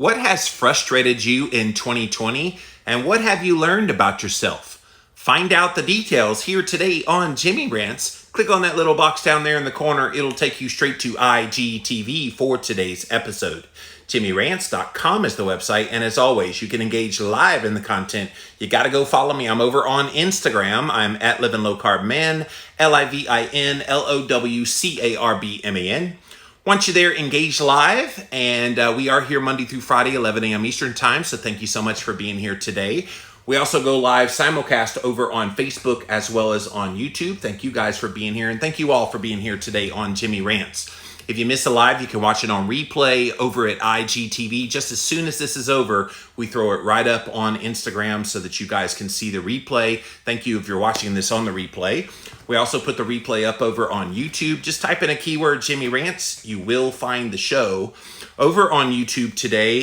What has frustrated you in 2020, and what have you learned about yourself? Find out the details here today on Jimmy Rants. Click on that little box down there in the corner. It'll take you straight to IGTV for today's episode. JimmyRants.com is the website, and as always, you can engage live in the content. You got to go follow me. I'm over on Instagram. I'm at Living Low Carb Man, LIVINLOWCARBMAN. Once you're there, engage live, and we are here Monday through Friday, 11 a.m. Eastern Time, so thank you so much for being here today. We also go live simulcast over on Facebook as well as on YouTube. Thank you guys for being here, and thank you all for being here today on Jimmy Rants. If you miss a live, you can watch it on replay over at IGTV. Just as soon as this is over, we throw it right up on Instagram so that you guys can see the replay. Thank you if you're watching this on the replay. We also put the replay up over on YouTube. Just type in a keyword, Jimmy Rants. You will find the show. Over on YouTube today,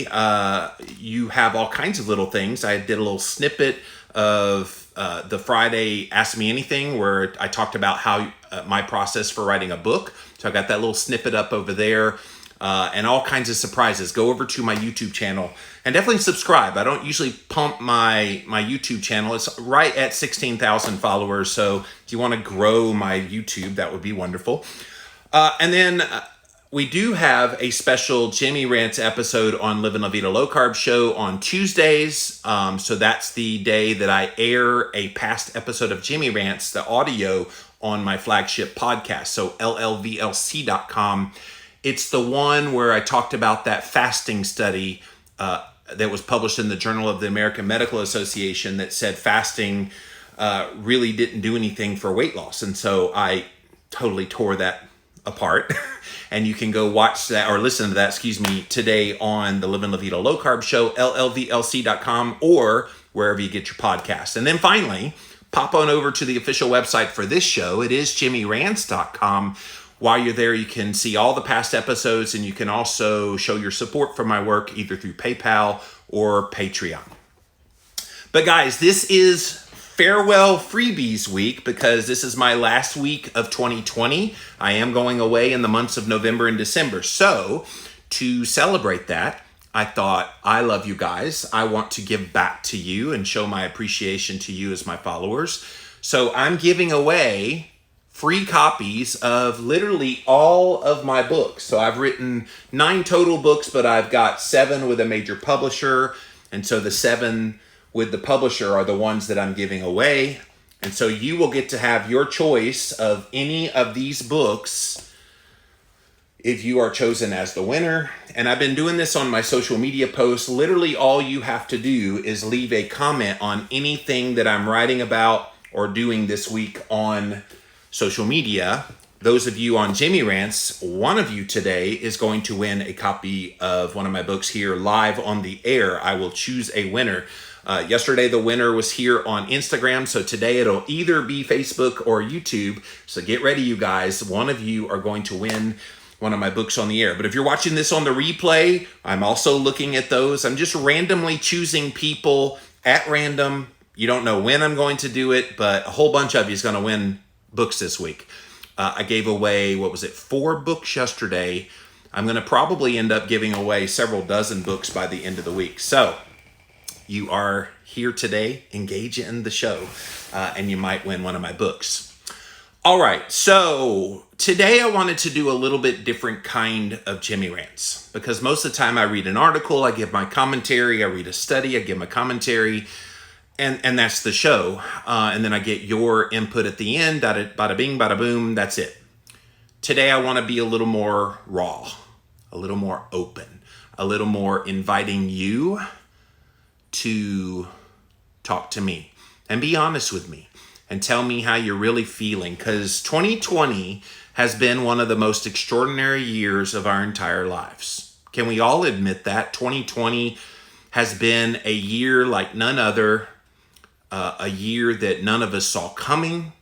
you have all kinds of little things. I did a little snippet of the Friday Ask Me Anything where I talked about how my process for writing a book. So I got that little snippet up over there and all kinds of surprises. Go over to my YouTube channel and definitely subscribe. I don't usually pump my YouTube channel. It's right at 16,000 followers. So if you want to grow my YouTube, that would be wonderful. And then we do have a special Jimmy Rants episode on Living La Vida Low Carb show on Tuesdays. So that's the day that I air a past episode of Jimmy Rants, the audio on my flagship podcast. So LLVLC.com. It's the one where I talked about that fasting study that was published in the Journal of the American Medical Association that said fasting really didn't do anything for weight loss. And so I totally tore that apart. And you can go watch that or listen to that, today on the Living La Vida Low Carb show, LLVLC.com, or wherever you get your podcasts. And then finally, pop on over to the official website for this show. It is JimmyRants.com. While you're there, you can see all the past episodes, and you can also show your support for my work either through PayPal or Patreon. But guys, this is farewell freebies week because this is my last week of 2020. I am going away in the months of November and December. So to celebrate that, I thought, I love you guys. I want to give back to you and show my appreciation to you as my followers. So I'm giving away free copies of literally all of my books. So I've written 9 total books, but I've got 7 with a major publisher. And so the 7 with the publisher are the ones that I'm giving away. And so you will get to have your choice of any of these books if you are chosen as the winner. And I've been doing this on my social media posts. Literally all you have to do is leave a comment on anything that I'm writing about or doing this week on social media. Those of you on Jimmy Rants, one of you today is going to win a copy of one of my books here live on the air. I will choose a winner. Yesterday, the winner was here on Instagram, so today it'll either be Facebook or YouTube. So get ready, you guys. One of you are going to win one of my books on the air. But if you're watching this on the replay, I'm also looking at those. I'm just randomly choosing people at random. You don't know when I'm going to do it, but a whole bunch of you is going to win books this week. I gave away, 4 books yesterday. I'm going to probably end up giving away several dozen books by the end of the week. So you are here today, engage in the show, and you might win one of my books. All right, so today I wanted to do a little bit different kind of Jimmy Rants because most of the time I read an article, I give my commentary, I read a study, I give my commentary, and that's the show. And then I get your input at the end, bada bing, bada boom, that's it. Today I want to be a little more raw, a little more open, a little more inviting you to talk to me and be honest with me and tell me how you're really feeling, because 2020 has been one of the most extraordinary years of our entire lives. Can we all admit that? 2020 has been a year like none other, a year that none of us saw coming,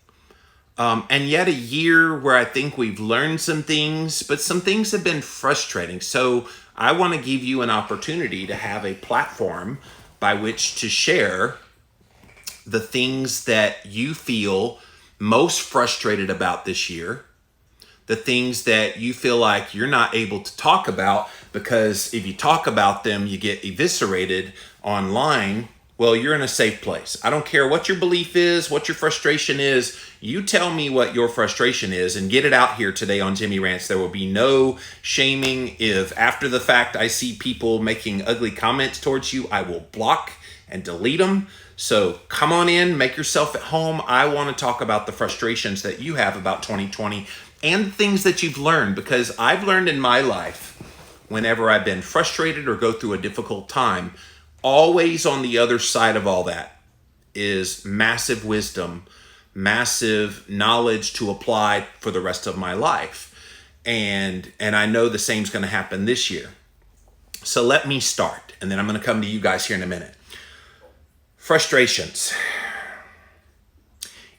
and yet a year where I think we've learned some things, but some things have been frustrating. So I want to give you an opportunity to have a platform by which to share the things that you feel most frustrated about this year, the things that you feel like you're not able to talk about because if you talk about them, you get eviscerated online. Well, you're in a safe place. I don't care what your belief is, what your frustration is. You tell me what your frustration is and get it out here today on Jimmy Rants. There will be no shaming. If after the fact I see people making ugly comments towards you, I will block and delete them. So come on in, make yourself at home. I want to talk about the frustrations that you have about 2020 and things that you've learned, because I've learned in my life, whenever I've been frustrated or go through a difficult time, always on the other side of all that is massive wisdom, massive knowledge to apply for the rest of my life. And I know the same's going to happen this year. So let me start, and then I'm going to come to you guys here in a minute. Frustrations.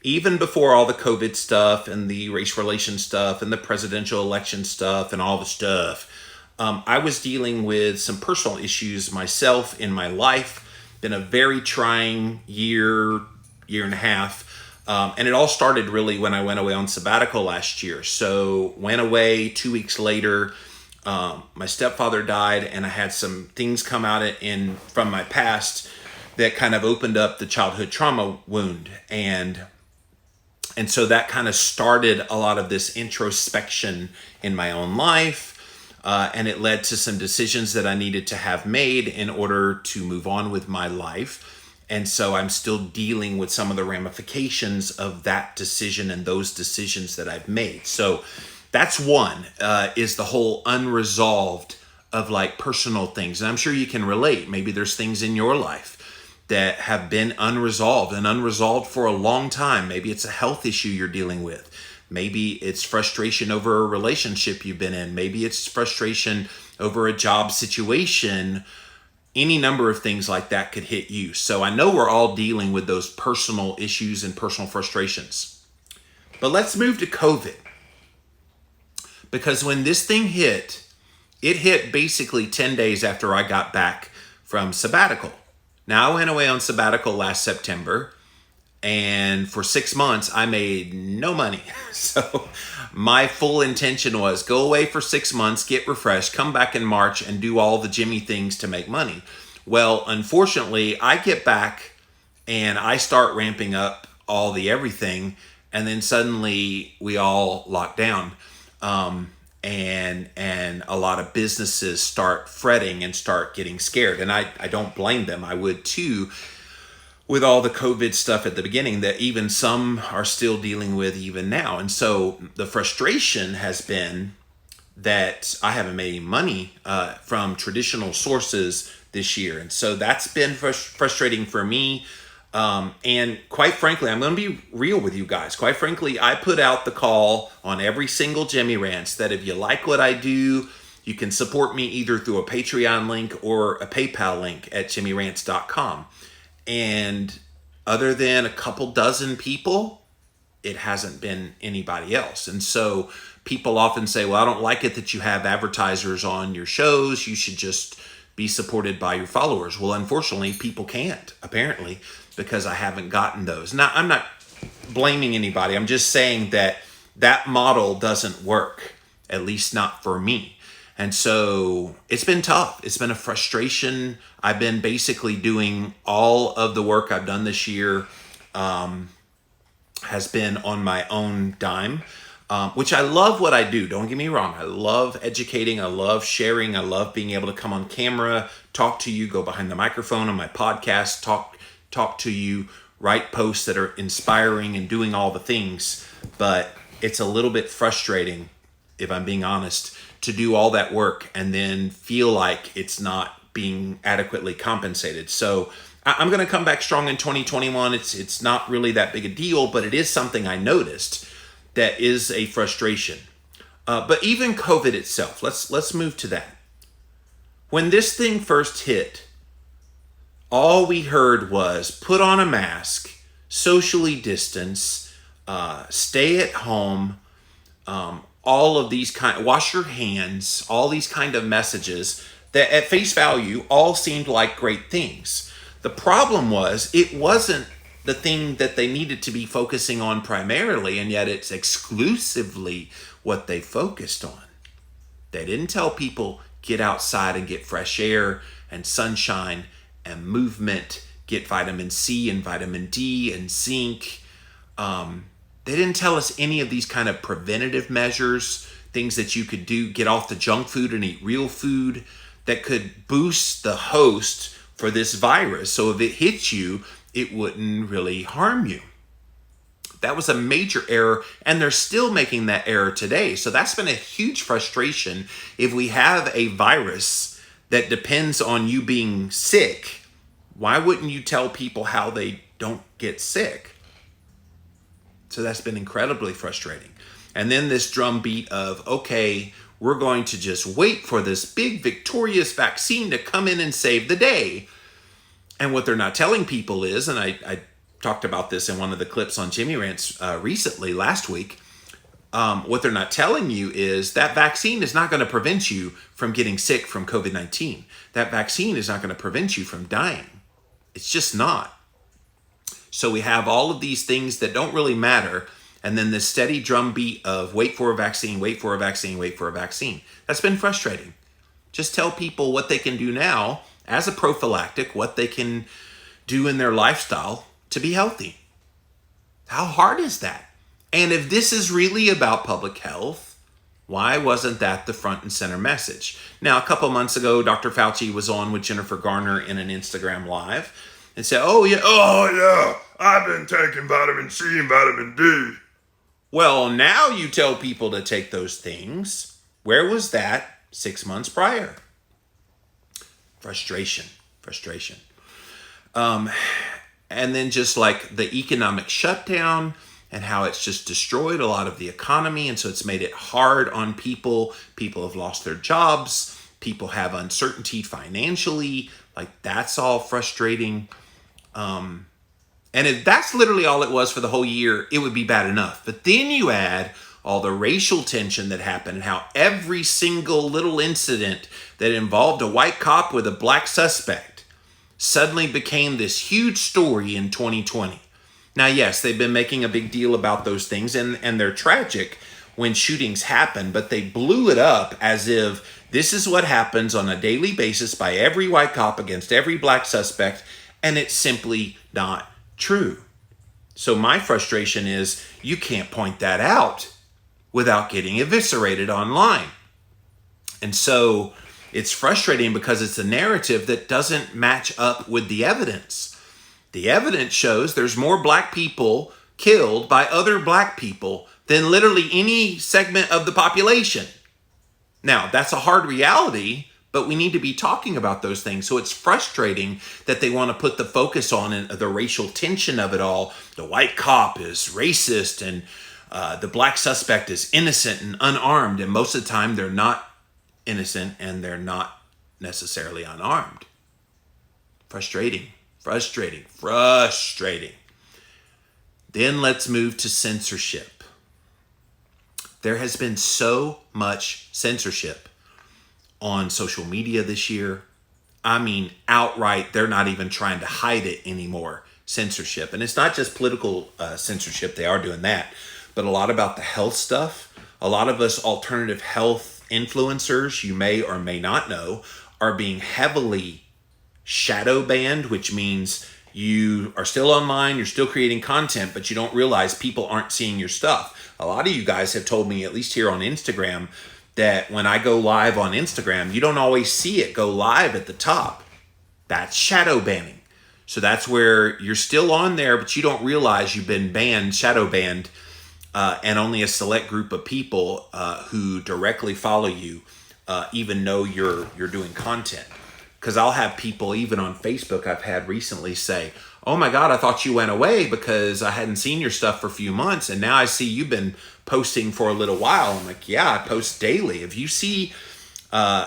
Even before all the COVID stuff and the race relations stuff and the presidential election stuff and all the stuff, I was dealing with some personal issues myself in my life. Been a very trying year and a half. And it all started really when I went away on sabbatical last year. So went away 2 weeks later. My stepfather died, and I had some things come out from my past that kind of opened up the childhood trauma wound. And so that kind of started a lot of this introspection in my own life. And it led to some decisions that I needed to have made in order to move on with my life. And so I'm still dealing with some of the ramifications of that decision and those decisions that I've made. So that's one, is the whole unresolved of like personal things. And I'm sure you can relate. Maybe there's things in your life that have been unresolved for a long time. Maybe it's a health issue you're dealing with. Maybe it's frustration over a relationship you've been in. Maybe it's frustration over a job situation. Any number of things like that could hit you. So I know we're all dealing with those personal issues and personal frustrations. But let's move to COVID. Because when this thing hit, it hit basically 10 days after I got back from sabbatical. Now, I went away on sabbatical last September. And for 6 months, I made no money. So my full intention was go away for 6 months, get refreshed, come back in March and do all the Jimmy things to make money. Well, unfortunately, I get back and I start ramping up all the everything. And then suddenly we all lock down. And a lot of businesses start fretting and start getting scared. And I don't blame them. I would too, with all the COVID stuff at the beginning that even some are still dealing with even now. And so the frustration has been that I haven't made any money from traditional sources this year. And so that's been frustrating for me. And quite frankly, I'm going to be real with you guys. Quite frankly, I put out the call on every single Jimmy Rants that if you like what I do, you can support me either through a Patreon link or a PayPal link at jimmyrants.com. And other than a couple dozen people, it hasn't been anybody else. And so people often say, well, I don't like it that you have advertisers on your shows. You should just be supported by your followers. Well, unfortunately, people can't, apparently, because I haven't gotten those. Now, I'm not blaming anybody. I'm just saying that model doesn't work, at least not for me. And so it's been tough. It's been a frustration. I've been basically doing all of the work I've done this year has been on my own dime, which I love what I do. Don't get me wrong. I love educating. I love sharing. I love being able to come on camera, talk to you, go behind the microphone on my podcast, talk to you, write posts that are inspiring and doing all the things. But it's a little bit frustrating, if I'm being honest, to do all that work and then feel like it's not being adequately compensated. So I'm going to come back strong in 2021. It's not really that big a deal, but it is something I noticed that is a frustration. But even COVID itself, let's move to that. When this thing first hit, all we heard was put on a mask, socially distance, stay at home, all of these wash your hands, all these kind of messages that at face value all seemed like great things. The problem was it wasn't the thing that they needed to be focusing on primarily, and yet it's exclusively what they focused on. They didn't tell people, get outside and get fresh air and sunshine and movement, get vitamin C and vitamin D and zinc. They didn't tell us any of these kind of preventative measures, things that you could do, get off the junk food and eat real food that could boost the host for this virus. So if it hits you, it wouldn't really harm you. That was a major error, and they're still making that error today. So that's been a huge frustration. If we have a virus that depends on you being sick, why wouldn't you tell people how they don't get sick? So that's been incredibly frustrating. And then this drumbeat of, okay, we're going to just wait for this big victorious vaccine to come in and save the day. And what they're not telling people is, and I talked about this in one of the clips on Jimmy Rants recently, last week, what they're not telling you is that vaccine is not going to prevent you from getting sick from COVID-19. That vaccine is not going to prevent you from dying. It's just not. So we have all of these things that don't really matter, and then this steady drumbeat of wait for a vaccine, wait for a vaccine, wait for a vaccine. That's been frustrating. Just tell people what they can do now as a prophylactic, what they can do in their lifestyle to be healthy. How hard is that? And if this is really about public health, why wasn't that the front and center message? Now, a couple months ago, Dr. Fauci was on with Jennifer Garner in an Instagram Live and said, oh yeah, I've been taking vitamin C and vitamin D. Well, now you tell people to take those things. Where was that 6 months prior? Frustration. And then just like the economic shutdown and how it's just destroyed a lot of the economy. And so it's made it hard on people. People have lost their jobs. People have uncertainty financially. Like, that's all frustrating. And if that's literally all it was for the whole year, it would be bad enough. But then you add all the racial tension that happened and how every single little incident that involved a white cop with a black suspect suddenly became this huge story in 2020. Now, yes, they've been making a big deal about those things, and they're tragic when shootings happen, but they blew it up as if this is what happens on a daily basis by every white cop against every black suspect, and it's simply not true. So my frustration is you can't point that out without getting eviscerated online. And so it's frustrating because it's a narrative that doesn't match up with the evidence. The evidence shows there's more black people killed by other black people than literally any segment of the population. Now, that's a hard reality, but we need to be talking about those things. So it's frustrating that they want to put the focus on the racial tension of it all. The white cop is racist and the black suspect is innocent and unarmed. And most of the time they're not innocent and they're not necessarily unarmed. Frustrating. Then let's move to censorship. There has been so much censorship on social media this year. I mean, outright, they're not even trying to hide it anymore. Censorship. And it's not just political censorship. They are doing that. But a lot about the health stuff. A lot of us alternative health influencers, you may or may not know, are being heavily shadow banned, which means you are still online, you're still creating content, but you don't realize people aren't seeing your stuff. A lot of you guys have told me, at least here on Instagram, that when I go live on Instagram, you don't always see it go live at the top. That's shadow banning. So that's where you're still on there, but you don't realize you've been banned, shadow banned, and only a select group of people who directly follow you even know you're doing content. Because I'll have people, even on Facebook, I've had recently say, oh my God, I thought you went away because I hadn't seen your stuff for a few months. And now I see you've been posting for a little while. I'm like, yeah, I post daily. If you see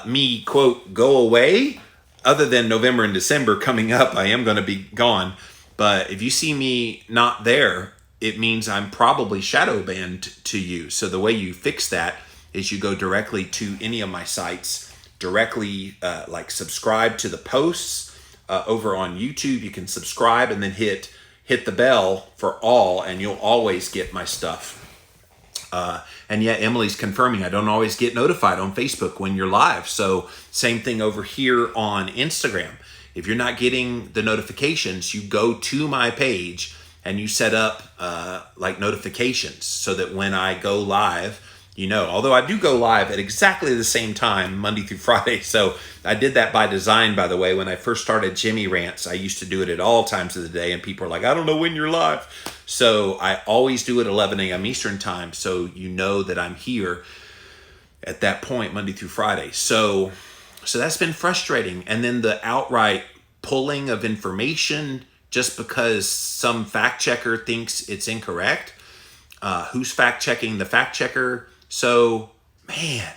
me, quote, go away, other than November and December coming up, I am going to be gone. But if you see me not there, it means I'm probably shadow banned to you. So the way you fix that is you go directly to any of my sites, directly like subscribe to the posts over on YouTube. You can subscribe and then hit the bell for all, and you'll always get my stuff And yet Emily's confirming I don't always get notified on Facebook when you're live. So same thing over here on Instagram. If you're not getting the notifications, you go to my page and you set up like notifications so that when I go live, you know, although I do go live at exactly the same time, Monday through Friday. So I did that by design, by the way. When I first started Jimmy Rants, I used to do it at all times of the day, and people are like, I don't know when you're live. So I always do it 11 a.m. Eastern time, so you know that I'm here at that point, Monday through Friday. So that's been frustrating. And then the outright pulling of information just because some fact checker thinks it's incorrect. Who's fact checking the fact checker? So, man,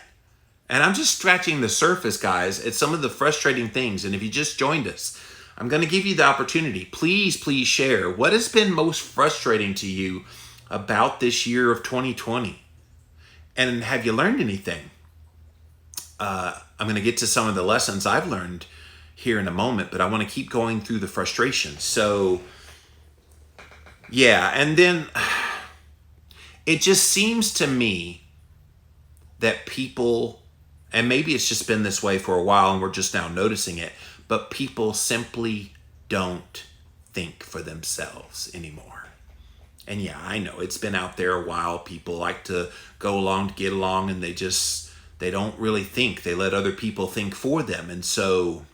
and I'm just scratching the surface, guys, at some of the frustrating things. And if you just joined us, I'm going to give you the opportunity. Please share what has been most frustrating to you about this year of 2020. And have you learned anything? I'm going to get to some of the lessons I've learned here in a moment, but I want to keep going through the frustration. So, yeah, and then it just seems to me that people, and maybe it's just been this way for a while and we're just now noticing it, but people simply don't think for themselves anymore. And yeah, I know it's been out there a while. People like to go along to get along, and they don't really think. They let other people think for them. And so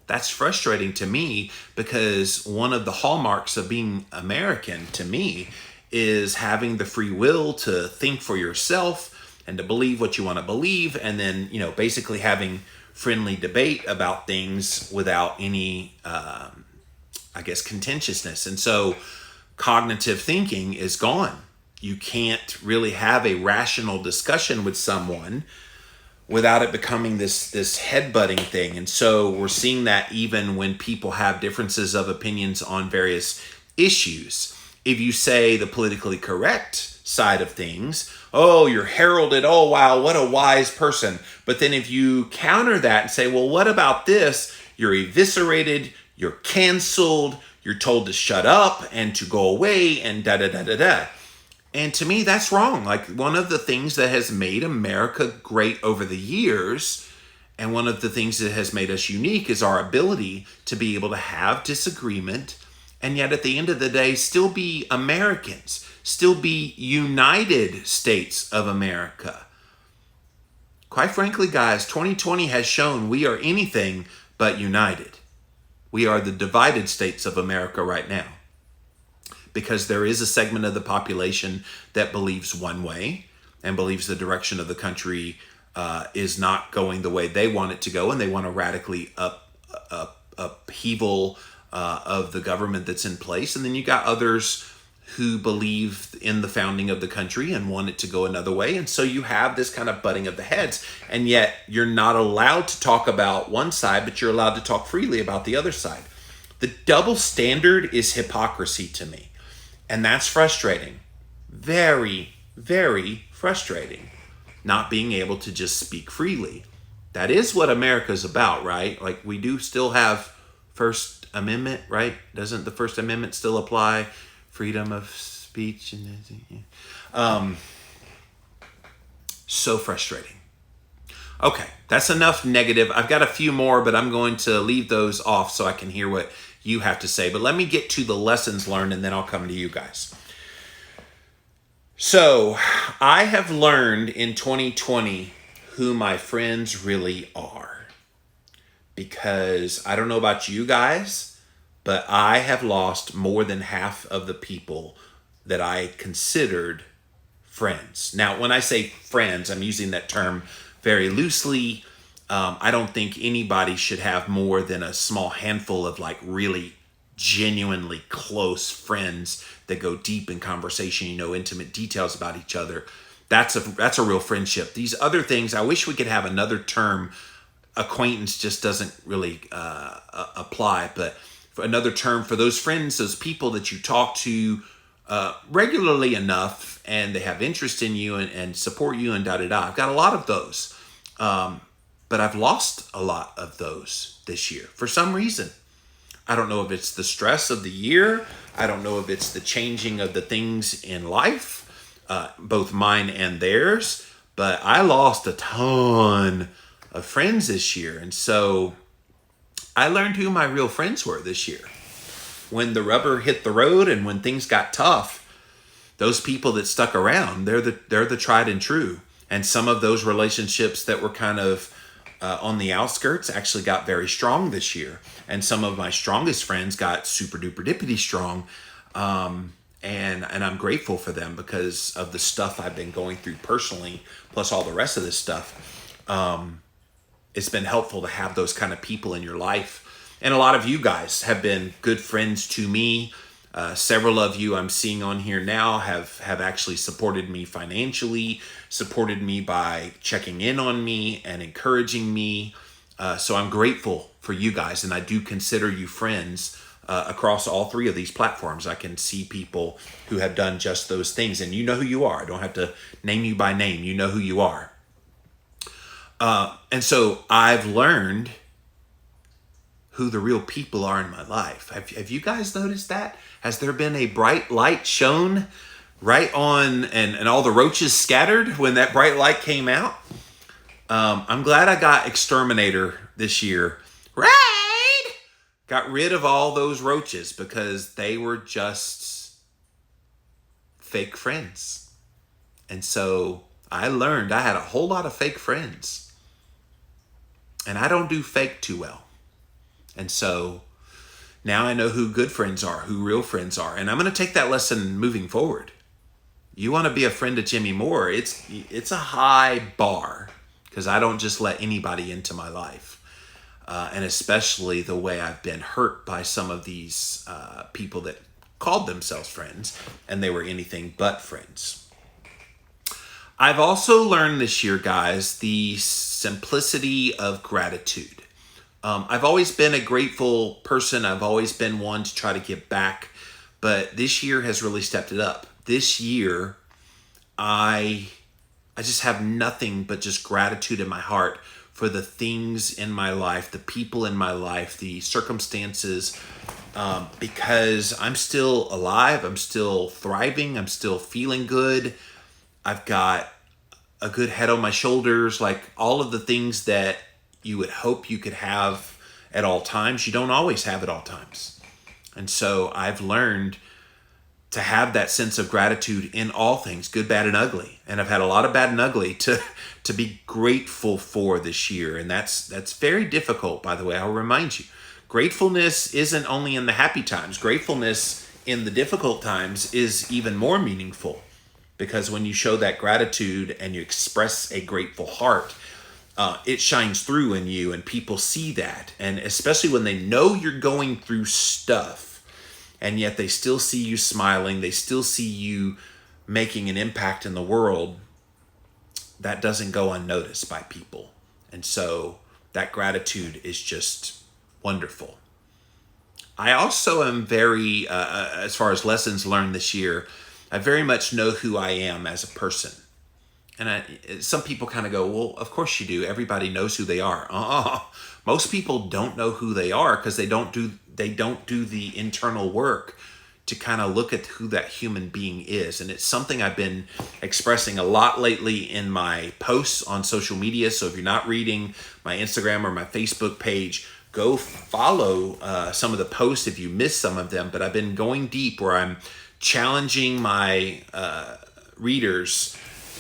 that's frustrating to me, because one of the hallmarks of being American to me is having the free will to think for yourself and to believe what you want to believe, and then, you know, basically having friendly debate about things without any, I guess, contentiousness. And so cognitive thinking is gone. You can't really have a rational discussion with someone without it becoming this headbutting thing. And so we're seeing that even when people have differences of opinions on various issues. If you say the politically correct side of things, oh, you're heralded, oh, wow, what a wise person. But then if you counter that and say, well, what about this? You're eviscerated, you're canceled, you're told to shut up and to go away and da-da-da-da-da. And to me, that's wrong. Like, one of the things that has made America great over the years, and one of the things that has made us unique, is our ability to be able to have disagreement, and yet at the end of the day, still be Americans, still be United States of America. Quite frankly, guys, 2020 has shown we are anything but united. We are the divided states of America right now, because there is a segment of the population that believes one way and believes the direction of the country is not going the way they want it to go, and they want a radically upheaval of the government that's in place. And then you got others who believe in the founding of the country and want it to go another way. And so you have this kind of butting of the heads, and yet you're not allowed to talk about one side, but you're allowed to talk freely about the other side. The double standard is hypocrisy to me. And that's frustrating. Very, very frustrating. Not being able to just speak freely. That is what America's about, right? Like, we do still have First Amendment, right? Doesn't the First Amendment still apply? Freedom of speech. So frustrating. Okay, that's enough negative. I've got a few more, but I'm going to leave those off so I can hear what you have to say. But let me get to the lessons learned, and then I'll come to you guys. So I have learned in 2020 who my friends really are, because I don't know about you guys, but I have lost more than half of the people that I considered friends. Now, when I say friends, I'm using that term very loosely. I don't think anybody should have more than a small handful of like really genuinely close friends that go deep in conversation, you know, intimate details about each other. That's a real friendship. These other things, I wish we could have another term. Acquaintance just doesn't really apply, but for another term for those friends, those people that you talk to regularly enough, and they have interest in you and support you and da-da-da. I've got a lot of those. But I've lost a lot of those this year for some reason. I don't know if it's the stress of the year. I don't know if it's the changing of the things in life. both mine and theirs. But I lost a ton of friends this year. And so I learned who my real friends were this year. When the rubber hit the road and when things got tough, those people that stuck around, they're the tried and true. And some of those relationships that were kind of on the outskirts actually got very strong this year. And some of my strongest friends got super duper dippity strong. And I'm grateful for them because of the stuff I've been going through personally, plus all the rest of this stuff. It's been helpful to have those kind of people in your life. And a lot of you guys have been good friends to me. Several of you I'm seeing on here now have actually supported me financially, supported me by checking in on me and encouraging me. So I'm grateful for you guys, and I do consider you friends across all three of these platforms. I can see people who have done just those things, and you know who you are. I don't have to name you by name. You know who you are. And so I've learned who the real people are in my life. Have you guys noticed that? Has there been a bright light shone right on and all the roaches scattered when that bright light came out? I'm glad I got Exterminator this year. Right? Got rid of all those roaches because they were just fake friends. And so I learned I had a whole lot of fake friends. And I don't do fake too well. And so now I know who good friends are, who real friends are. And I'm going to take that lesson moving forward. You want to be a friend of Jimmy Moore, it's a high bar because I don't just let anybody into my life. And especially the way I've been hurt by some of these people that called themselves friends and they were anything but friends. I've also learned this year, guys, the simplicity of gratitude. I've always been a grateful person. I've always been one to try to give back, but this year has really stepped it up. This year, I just have nothing but just gratitude in my heart for the things in my life, the people in my life, the circumstances, because I'm still alive. I'm still thriving. I'm still feeling good. I've got a good head on my shoulders, like all of the things that you would hope you could have at all times. You don't always have at all times. And so I've learned to have that sense of gratitude in all things, good, bad, and ugly. And I've had a lot of bad and ugly to be grateful for this year. And that's very difficult, by the way. I'll remind you. Gratefulness isn't only in the happy times. Gratefulness in the difficult times is even more meaningful. Because when you show that gratitude and you express a grateful heart, it shines through in you and people see that. And especially when they know you're going through stuff and yet they still see you smiling, they still see you making an impact in the world, that doesn't go unnoticed by people. And so that gratitude is just wonderful. I also am very, as far as lessons learned this year, I very much know who I am as a person. And some people kind of go, well, of course you do. Everybody knows who they are. Most people don't know who they are because they don't do the internal work to kind of look at who that human being is. And it's something I've been expressing a lot lately in my posts on social media. So if you're not reading my Instagram or my Facebook page, go follow some of the posts if you missed some of them. But I've been going deep where I'm challenging my readers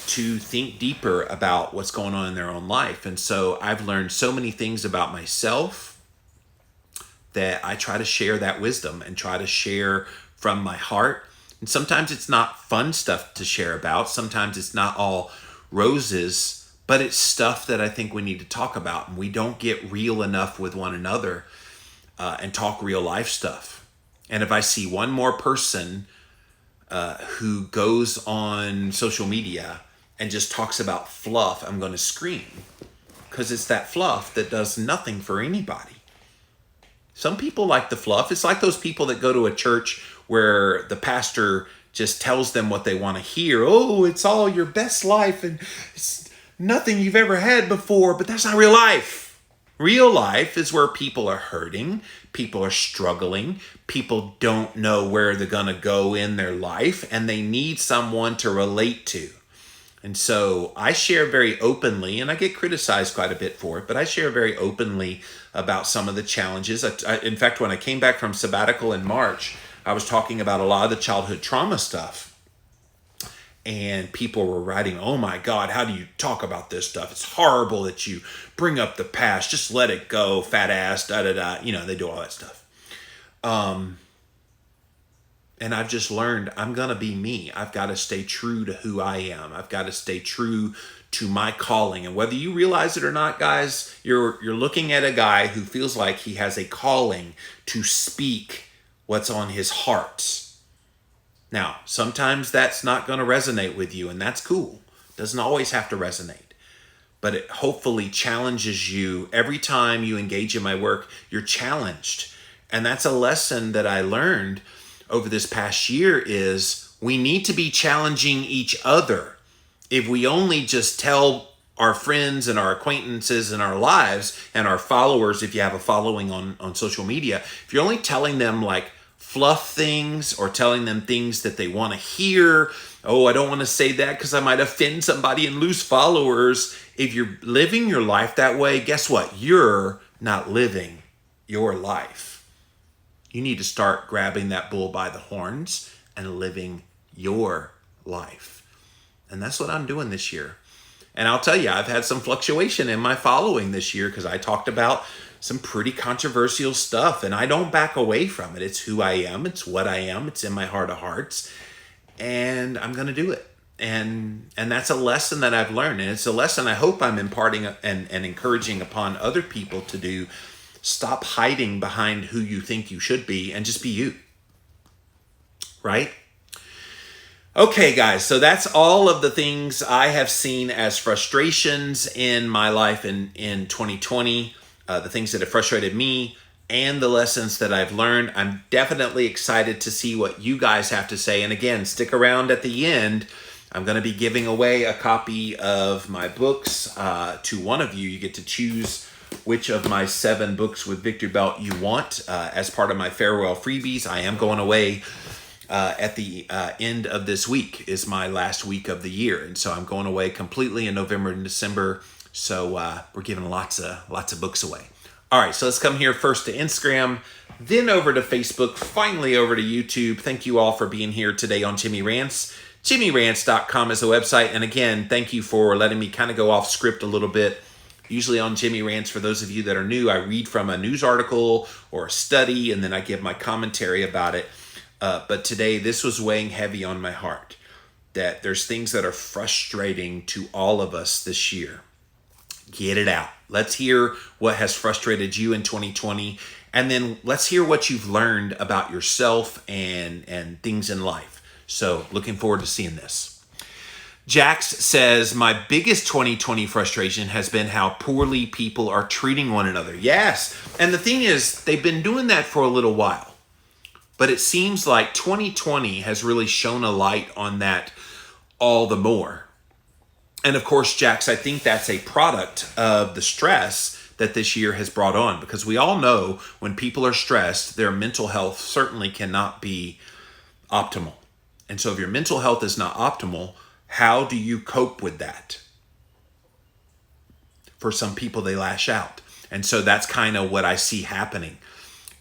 to think deeper about what's going on in their own life. And so I've learned so many things about myself that I try to share that wisdom and try to share from my heart. And sometimes it's not fun stuff to share about. Sometimes it's not all roses, but it's stuff that I think we need to talk about. And we don't get real enough with one another and talk real life stuff. And if I see one more person who goes on social media and just talks about fluff, I'm going to scream. Because it's that fluff that does nothing for anybody. Some people like the fluff. It's like those people that go to a church where the pastor just tells them what they want to hear. Oh, it's all your best life and it's nothing you've ever had before, but that's not real life. Real life is where people are hurting, people are struggling, people don't know where they're going to go in their life, and they need someone to relate to. And so I share very openly, and I get criticized quite a bit for it, but I share very openly about some of the challenges. In fact, when I came back from sabbatical in March, I was talking about a lot of the childhood trauma stuff. And people were writing, "Oh my God, how do you talk about this stuff? It's horrible that you bring up the past. Just let it go, fat ass, da da da." You know, they do all that stuff. And I've just learned I'm going to be me. I've got to stay true to who I am. I've got to stay true to my calling. And whether you realize it or not, guys, you're looking at a guy who feels like he has a calling to speak what's on his heart. Now, sometimes that's not going to resonate with you, and that's cool. Doesn't always have to resonate. But it hopefully challenges you. Every time you engage in my work, you're challenged. And that's a lesson that I learned over this past year is we need to be challenging each other. If we only just tell our friends and our acquaintances and our lives and our followers, if you have a following on social media, if you're only telling them like fluff things or telling them things that they want to hear, "Oh, I don't want to say that because I might offend somebody and lose followers." If you're living your life that way, guess what? You're not living your life. You need to start grabbing that bull by the horns and living your life. And that's what I'm doing this year. And I'll tell you, I've had some fluctuation in my following this year because I talked about some pretty controversial stuff, and I don't back away from it. It's who I am. It's what I am. It's in my heart of hearts, and I'm going to do it. And that's a lesson that I've learned, and it's a lesson I hope I'm imparting and encouraging upon other people to do. Stop hiding behind who you think you should be and just be you, right? Okay, guys, so that's all of the things I have seen as frustrations in my life in 2020. The things that have frustrated me and the lessons that I've learned. I'm definitely excited to see what you guys have to say. And again, stick around at the end. I'm going to be giving away a copy of my books to one of you. You get to choose which of my 7 books with Victor Belt you want as part of my farewell freebies. I am going away at the end of this week is my last week of the year. And so I'm going away completely in November and December. So we're giving lots of books away. All right, so let's come here first to Instagram, then over to Facebook, finally over to YouTube. Thank you all for being here today on Jimmy Rants. JimmyRants.com is the website. And again, thank you for letting me kind of go off script a little bit. Usually on Jimmy Rants, for those of you that are new, I read from a news article or a study, and then I give my commentary about it. But today, this was weighing heavy on my heart, that there's things that are frustrating to all of us this year. Get it out. Let's hear what has frustrated you in 2020, and then let's hear what you've learned about yourself and things in life. So looking forward to seeing this. Jax says, "My biggest 2020 frustration has been how poorly people are treating one another." Yes, and the thing is, they've been doing that for a little while. But it seems like 2020 has really shone a light on that all the more. And of course, Jax, I think that's a product of the stress that this year has brought on, because we all know when people are stressed, their mental health certainly cannot be optimal. And so if your mental health is not optimal, how do you cope with that? For some people, they lash out. And so that's kind of what I see happening.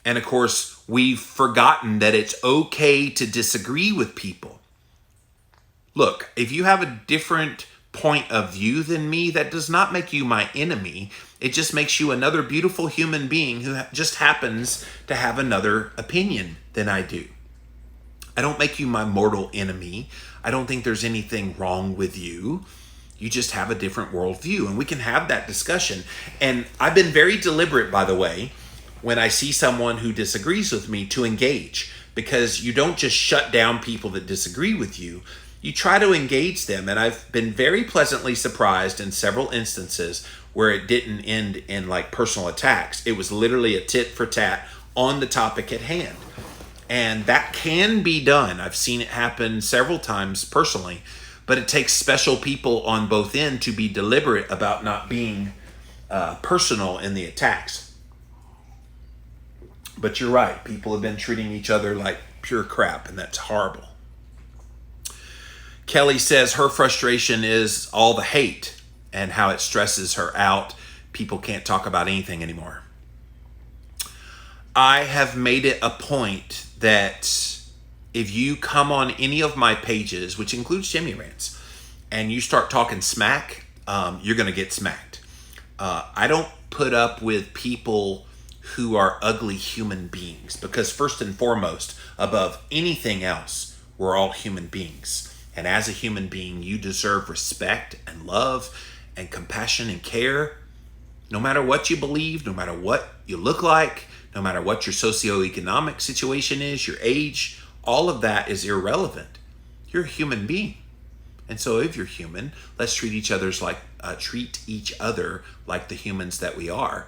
And of course, we've forgotten that it's okay to disagree with people. Look, if you have a different point of view than me, that does not make you my enemy. It just makes you another beautiful human being who just happens to have another opinion than I do. I don't make you my mortal enemy. I don't think there's anything wrong with you. You just have a different worldview, and we can have that discussion. And I've been very deliberate, by the way, when I see someone who disagrees with me, to engage, because you don't just shut down people that disagree with you. You try to engage them. And I've been very pleasantly surprised in several instances where it didn't end in like personal attacks. It was literally a tit for tat on the topic at hand. And that can be done. I've seen it happen several times personally, but it takes special people on both ends to be deliberate about not being personal in the attacks. But you're right. People have been treating each other like pure crap, and that's horrible. Kelly says her frustration is all the hate and how it stresses her out. People can't talk about anything anymore. I have made it a point that if you come on any of my pages, which includes Jimmy Rants, and you start talking smack, you're going to get smacked. I don't put up with people who are ugly human beings, because first and foremost, above anything else, we're all human beings. And as a human being, you deserve respect and love and compassion and care, no matter what you believe, no matter what you look like, no matter what your socioeconomic situation is, your age, all of that is irrelevant. You're a human being. And so if you're human, let's treat each other like the humans that we are.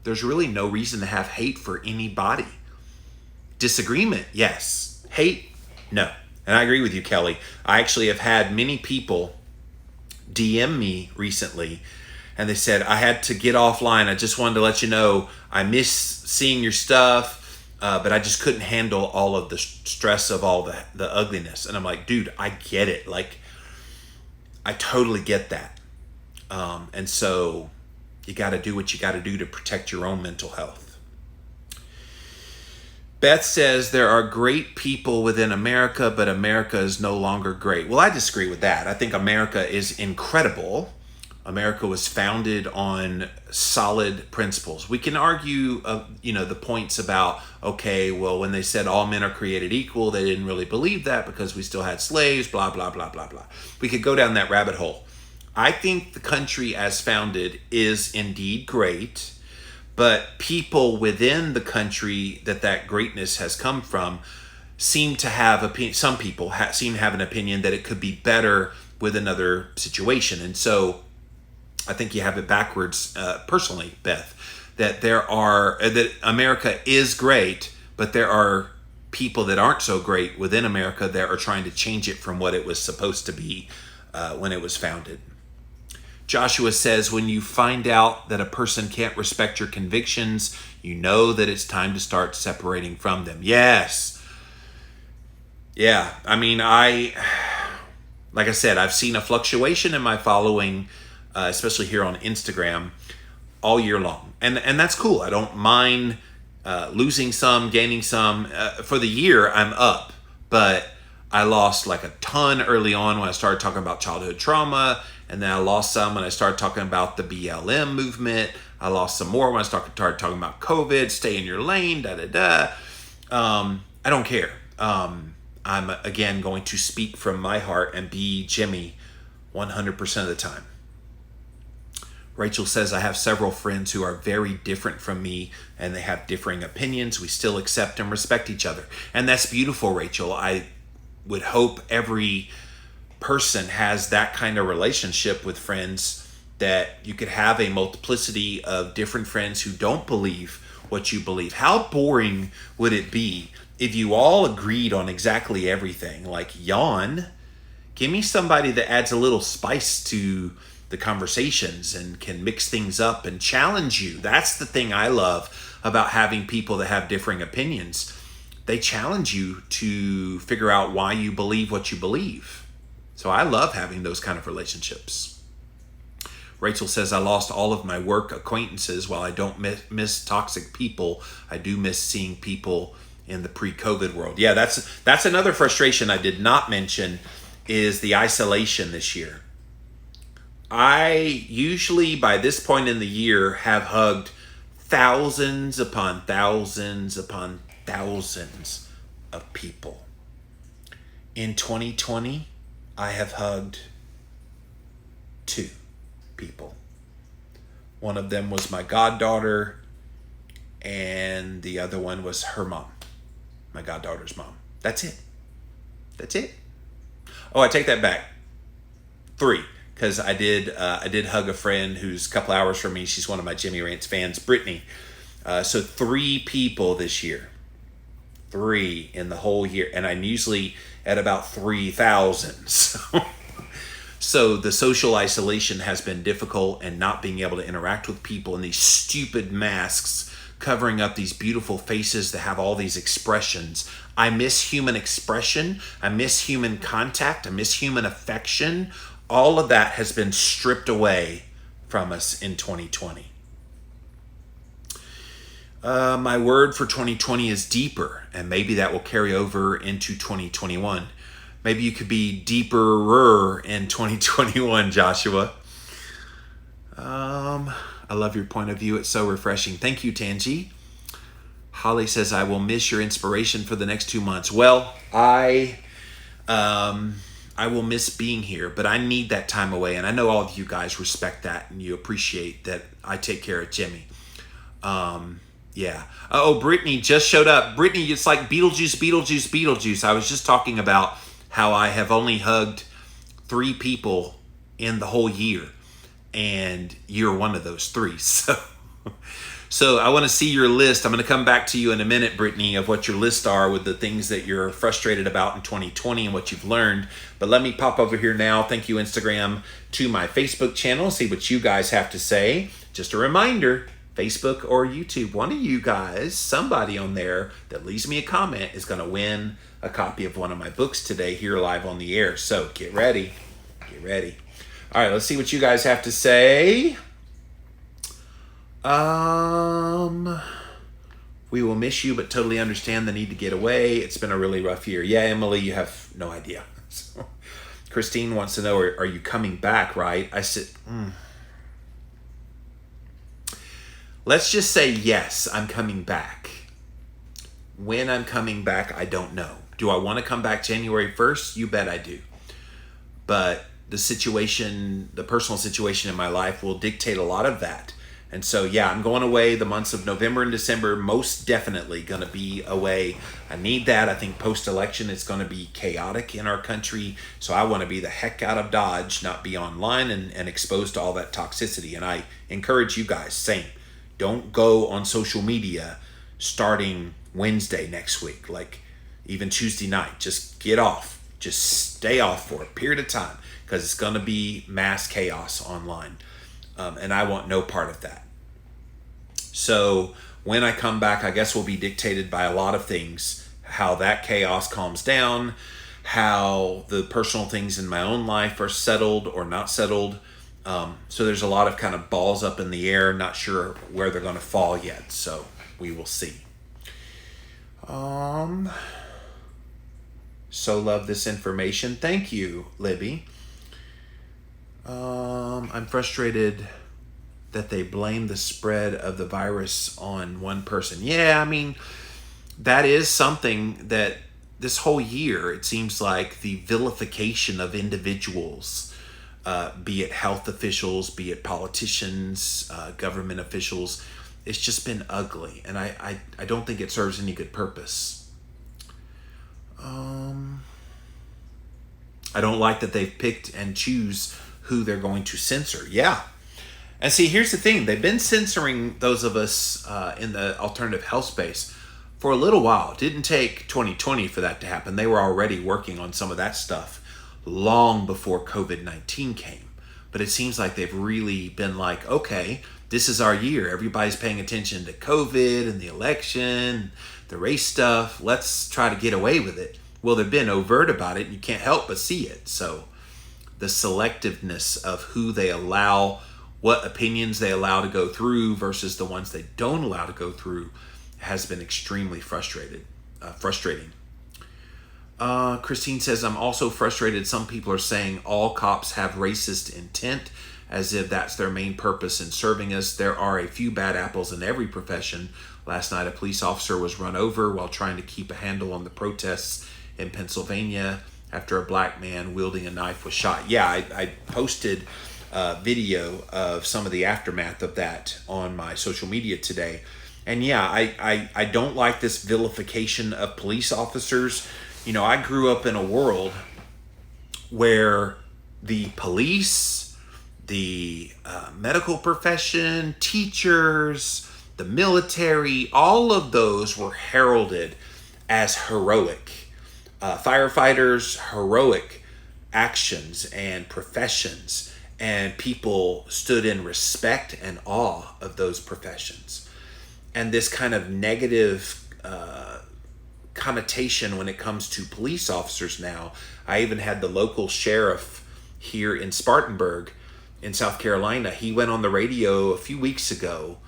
There's really no reason to have hate for anybody. Disagreement, yes. Hate, no. And I agree with you, Kelly. I actually have had many people DM me recently, and they said, I had to get offline. I just wanted to let you know I miss seeing your stuff, but I just couldn't handle all of the stress of all the ugliness. And I'm like, dude, I get it. Like, I totally get that. And so you got to do what you got to do to protect your own mental health. Beth says there are great people within America, but America is no longer great. Well, I disagree with that. I think America is incredible. America was founded on solid principles. We can argue, the points about, okay, well, when they said all men are created equal, they didn't really believe that because we still had slaves, blah, blah, blah, blah, blah. We could go down that rabbit hole. I think the country as founded is indeed great, but people within the country that greatness has come from seem to have some people seem to have an opinion that it could be better with another situation. And so I think you have it backwards, personally, Beth, that that America is great, but there are people that aren't so great within America that are trying to change it from what it was supposed to be when it was founded. Joshua says, when you find out that a person can't respect your convictions, you know that it's time to start separating from them. Yes. Yeah. I mean, like I said, I've seen a fluctuation in my following, especially here on Instagram, all year long. And that's cool. I don't mind losing some, gaining some. For the year, I'm up. But I lost like a ton early on when I started talking about childhood trauma. And then I lost some when I started talking about the BLM movement. I lost some more when I started talking about COVID, stay in your lane, da-da-da. I don't care. I'm, again, going to speak from my heart and be Jimmy 100% of the time. Rachel says, I have several friends who are very different from me and they have differing opinions. We still accept and respect each other. And that's beautiful, Rachel. I would hope every person has that kind of relationship with friends, that you could have a multiplicity of different friends who don't believe what you believe. How boring would it be if you all agreed on exactly everything? Like, yawn. Give me somebody that adds a little spice to the conversations and can mix things up and challenge you. That's the thing I love about having people that have differing opinions. They challenge you to figure out why you believe what you believe. So I love having those kind of relationships. Rachel says, I lost all of my work acquaintances. While I don't miss toxic people, I do miss seeing people in the pre-COVID world. Yeah, that's another frustration I did not mention, is the isolation this year. I usually, by this point in the year, have hugged thousands upon thousands upon thousands of people. In 2020, I have hugged 2 people. One of them was my goddaughter, and the other one was her mom, my goddaughter's mom. That's it. Oh, I take that back. 3, because I did hug a friend who's a couple hours from me. She's one of my Jimmy Rants fans, Brittany. So 3 people this year. 3 in the whole year, and I'm usually at about 3,000. So the social isolation has been difficult, and not being able to interact with people, and these stupid masks covering up these beautiful faces that have all these expressions. I miss human expression. I miss human contact. I miss human affection. All of that has been stripped away from us in 2020. My word for 2020 is deeper, and maybe that will carry over into 2021. Maybe you could be deeper in 2021, Joshua. I love your point of view. It's so refreshing. Thank you, Tanji. Holly says, I will miss your inspiration for the next 2 months. Well, I will miss being here, but I need that time away. And I know all of you guys respect that, and you appreciate that I take care of Jimmy. Yeah. Oh, Brittany just showed up. Brittany, it's like Beetlejuice, Beetlejuice, Beetlejuice. I was just talking about how I have only hugged 3 people in the whole year, and you're one of those 3. So I want to see your list. I'm going to come back to you in a minute, Brittany, of what your lists are with the things that you're frustrated about in 2020 and what you've learned. But let me pop over here now. Thank you, Instagram, to my Facebook channel. See what you guys have to say. Just a reminder, Facebook or YouTube, one of you guys, somebody on there that leaves me a comment is going to win a copy of one of my books today here live on the air. So get ready. Get ready. All right, let's see what you guys have to say. We will miss you, but totally understand the need to get away. It's been a really rough year. Yeah, Emily, you have no idea. Christine wants to know, are you coming back, right? I said, Let's just say yes, I'm coming back. When I'm coming back, I don't know. Do I want to come back January 1st? You bet I do. But the situation, the personal situation in my life will dictate a lot of that. And so, yeah, I'm going away the months of November and December, most definitely going to be away. I need that. I think post-election it's going to be chaotic in our country. So I want to be the heck out of Dodge, not be online and exposed to all that toxicity. And I encourage you guys, same. Don't go on social media starting Wednesday next week, like even Tuesday night. Just get off. Just stay off for a period of time, because it's going to be mass chaos online. And I want no part of that. So when I come back, I guess will be dictated by a lot of things. How that chaos calms down, how the personal things in my own life are settled or not settled. So there's a lot of kind of balls up in the air, not sure where they're going to fall yet. So we will see. So love this information. Thank you, Libby. I'm frustrated that they blame the spread of the virus on one person. Yeah, I mean, that is something that this whole year, it seems like the vilification of individuals, be it health officials, be it politicians, government officials, it's just been ugly. And I don't think it serves any good purpose. I don't like that they've picked and choose who they're going to censor. Yeah. And see, here's the thing. They've been censoring those of us in the alternative health space for a little while. It didn't take 2020 for that to happen. They were already working on some of that stuff long before COVID-19 came. But it seems like they've really been like, okay, this is our year. Everybody's paying attention to COVID and the election, the race stuff. Let's try to get away with it. Well, they've been overt about it, and you can't help but see it. So the selectiveness of who they allow, what opinions they allow to go through versus the ones they don't allow to go through has been extremely frustrating. Christine says, I'm also frustrated. Some people are saying all cops have racist intent, as if that's their main purpose in serving us. There are a few bad apples in every profession. Last night, a police officer was run over while trying to keep a handle on the protests in Pennsylvania after a black man wielding a knife was shot. Yeah, I posted a video of some of the aftermath of that on my social media today. And yeah, I don't like this vilification of police officers. You know, I grew up in a world where the police, the medical profession, teachers, the military, all of those were heralded as heroic. Firefighters, heroic. actions and professions, and people stood in respect and awe of those professions. And this kind of negative connotation when it comes to police officers now. I even had the local sheriff here in Spartanburg in South Carolina. He went on the radio a few weeks ago,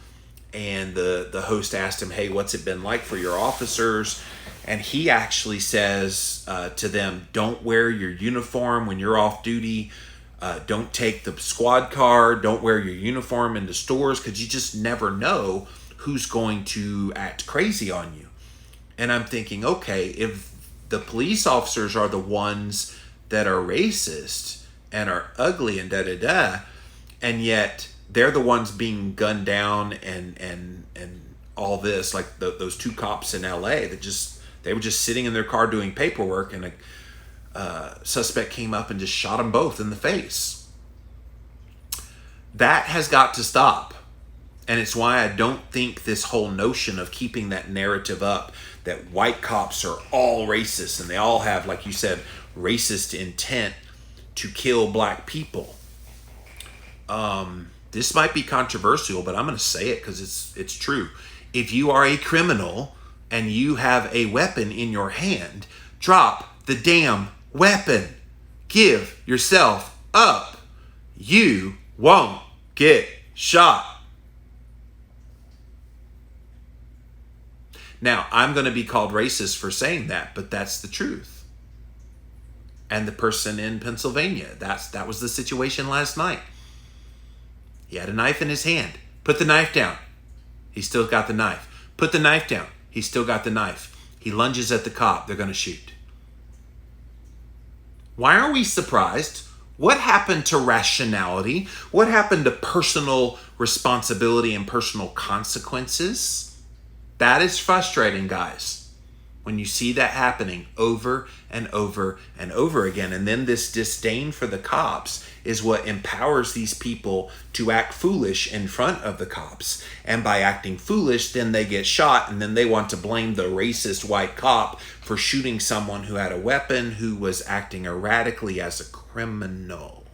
and the host asked him, hey, what's it been like for your officers? And he actually says to them, don't wear your uniform when you're off duty. Don't take the squad car. Don't wear your uniform into stores, because you just never know who's going to act crazy on you. And I'm thinking, okay, if the police officers are the ones that are racist and are ugly and da-da-da, and yet they're the ones being gunned down and all this, like those two cops in LA they were just sitting in their car doing paperwork, and a suspect came up and just shot them both in the face. That has got to stop. And it's why I don't think this whole notion of keeping that narrative up that white cops are all racist and they all have, like you said, racist intent to kill black people. This might be controversial, but I'm going to say it because it's true. If you are a criminal and you have a weapon in your hand, drop the damn weapon. Give yourself up. You won't get shot. Now, I'm going to be called racist for saying that, but that's the truth. And the person in Pennsylvania, that was the situation last night. He had a knife in his hand. Put the knife down. He still got the knife. Put the knife down. He still got the knife. He lunges at the cop. They're going to shoot. Why are we surprised? What happened to rationality? What happened to personal responsibility and personal consequences? That is frustrating, guys, when you see that happening over and over and over again. And then this disdain for the cops is what empowers these people to act foolish in front of the cops. And by acting foolish, then they get shot, and then they want to blame the racist white cop for shooting someone who had a weapon, who was acting erratically as a criminal.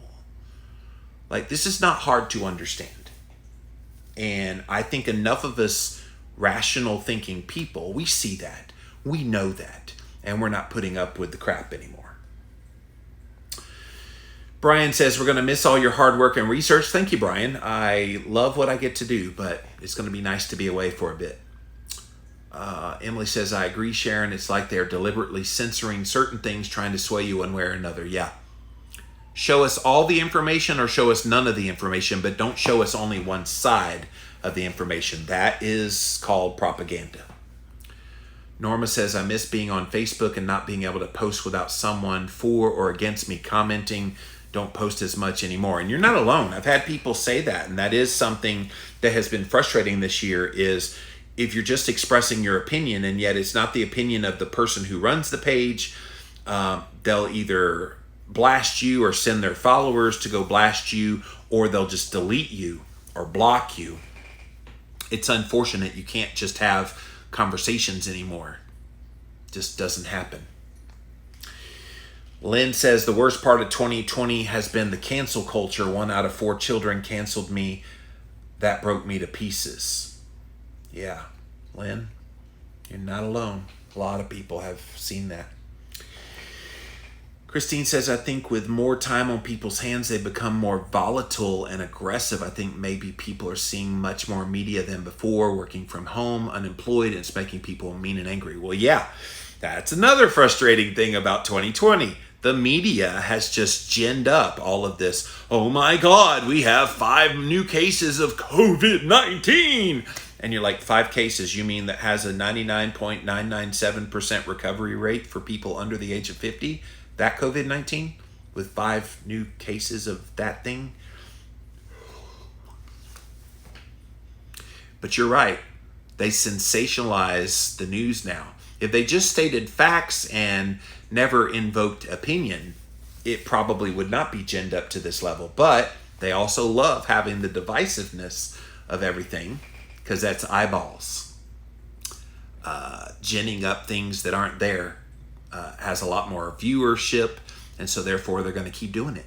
Like, this is not hard to understand. And I think enough of us rational thinking people, we see that, we know that, and we're not putting up with the crap anymore. Brian says, we're going to miss all your hard work and research. Thank you, Brian. I love what I get to do, but it's going to be nice to be away for a bit. Emily says, I agree, Sharon. It's like they're deliberately censoring certain things, trying to sway you one way or another. Yeah. Show us all the information or show us none of the information, but don't show us only one side of the information. That is called propaganda. Norma says, I miss being on Facebook and not being able to post without someone for or against me commenting. Don't post as much anymore. And you're not alone. I've had people say that, and that is something that has been frustrating this year, is if you're just expressing your opinion and yet it's not the opinion of the person who runs the page, they'll either blast you or send their followers to go blast you, or they'll just delete you or block you. It's unfortunate. You can't just have conversations anymore. It just doesn't happen. Lynn says, the worst part of 2020 has been the cancel culture. 1 out of 4 children canceled me. That broke me to pieces. Yeah, Lynn, you're not alone. A lot of people have seen that. Christine says, I think with more time on people's hands, they become more volatile and aggressive. I think maybe people are seeing much more media than before, working from home, unemployed, and it's making people mean and angry. Well, yeah, that's another frustrating thing about 2020. The media has just ginned up all of this. Oh my God, we have 5 new cases of COVID-19. And you're like, 5 cases, you mean that has a 99.997% recovery rate for people under the age of 50? That COVID-19 with 5 new cases of that thing? But you're right. They sensationalize the news now. If they just stated facts and never invoked opinion, it probably would not be ginned up to this level. But they also love having the divisiveness of everything, because that's eyeballs. Ginning up things that aren't there has a lot more viewership, And so therefore they're going to keep doing it.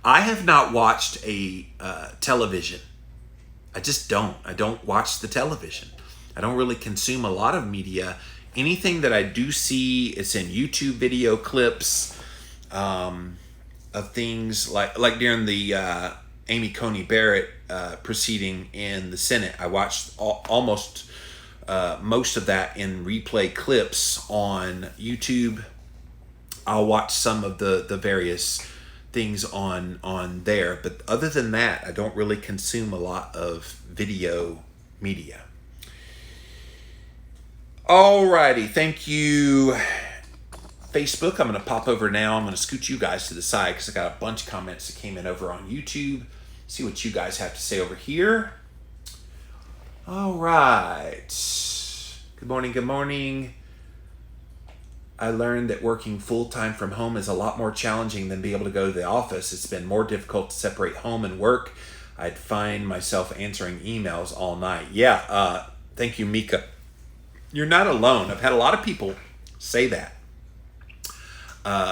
I have not watched a television. I just don't. I don't watch the television. I don't really consume a lot of media. Anything that I do see, it's in YouTube video clips of things like during the Amy Coney Barrett proceeding in the Senate. I watched almost most of that in replay clips on YouTube. I'll watch some of the various things on there, but other than that, I don't really consume a lot of video media. Alrighty, thank you, Facebook. I'm going to pop over now. I'm going to scoot you guys to the side because I got a bunch of comments that came in over on YouTube. See what you guys have to say over here. All right. Good morning. Good morning. I learned that working full-time from home is a lot more challenging than being able to go to the office. It's been more difficult to separate home and work. I'd find myself answering emails all night. Yeah, thank you, Mika. You're not alone. I've had a lot of people say that,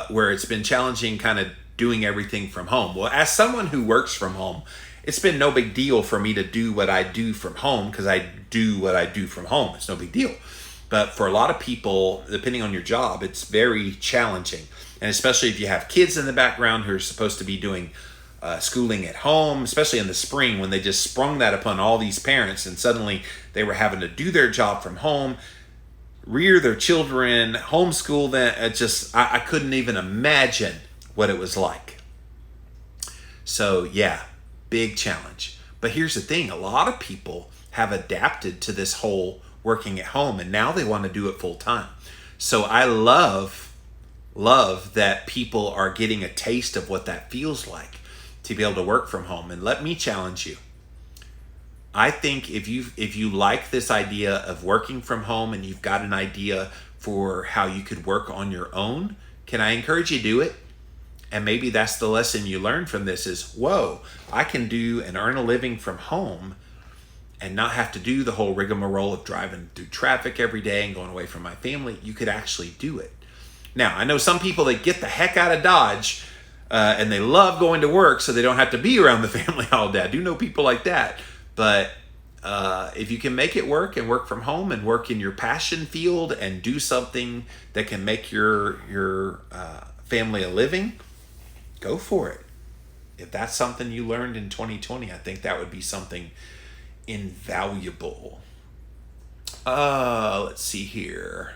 where it's been challenging kind of doing everything from home. Well, as someone who works from home, it's been no big deal for me to do what I do from home because I do what I do from home. It's no big deal. But for a lot of people, depending on your job, it's very challenging. And especially if you have kids in the background who are supposed to be doing schooling at home, especially in the spring when they just sprung that upon all these parents and suddenly they were having to do their job from home, rear their children, homeschool them. I couldn't even imagine what it was like. So yeah, big challenge. But here's the thing, a lot of people have adapted to this whole working at home and now they want to do it full time. So I love that people are getting a taste of what that feels like to be able to work from home. And let me challenge you. I think if you like this idea of working from home and you've got an idea for how you could work on your own, can I encourage you to do it? And maybe that's the lesson you learn from this is, whoa, I can do and earn a living from home and not have to do the whole rigmarole of driving through traffic every day and going away from my family. You could actually do it. Now, I know some people that get the heck out of Dodge and they love going to work so they don't have to be around the family all day. I do know people like that. But if you can make it work and work from home and work in your passion field and do something that can make your family a living, go for it. If that's something you learned in 2020, I think that would be something invaluable. Let's see here.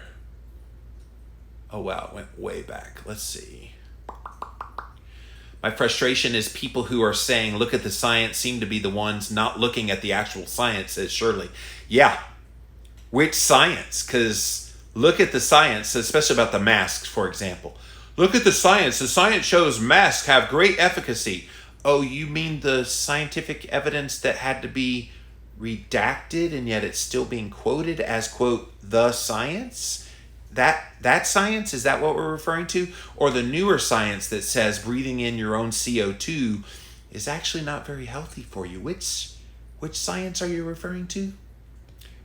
Oh wow, it went way back. Let's see. My frustration is people who are saying, look at the science, seem to be the ones not looking at the actual science, says Shirley. Yeah, which science? Because look at the science, especially about the masks, for example. Look at the science. The science shows masks have great efficacy. Oh, you mean the scientific evidence that had to be redacted and yet it's still being quoted as, quote, the science? That science, is that what we're referring to? Or the newer science that says breathing in your own CO2 is actually not very healthy for you? Which science are you referring to?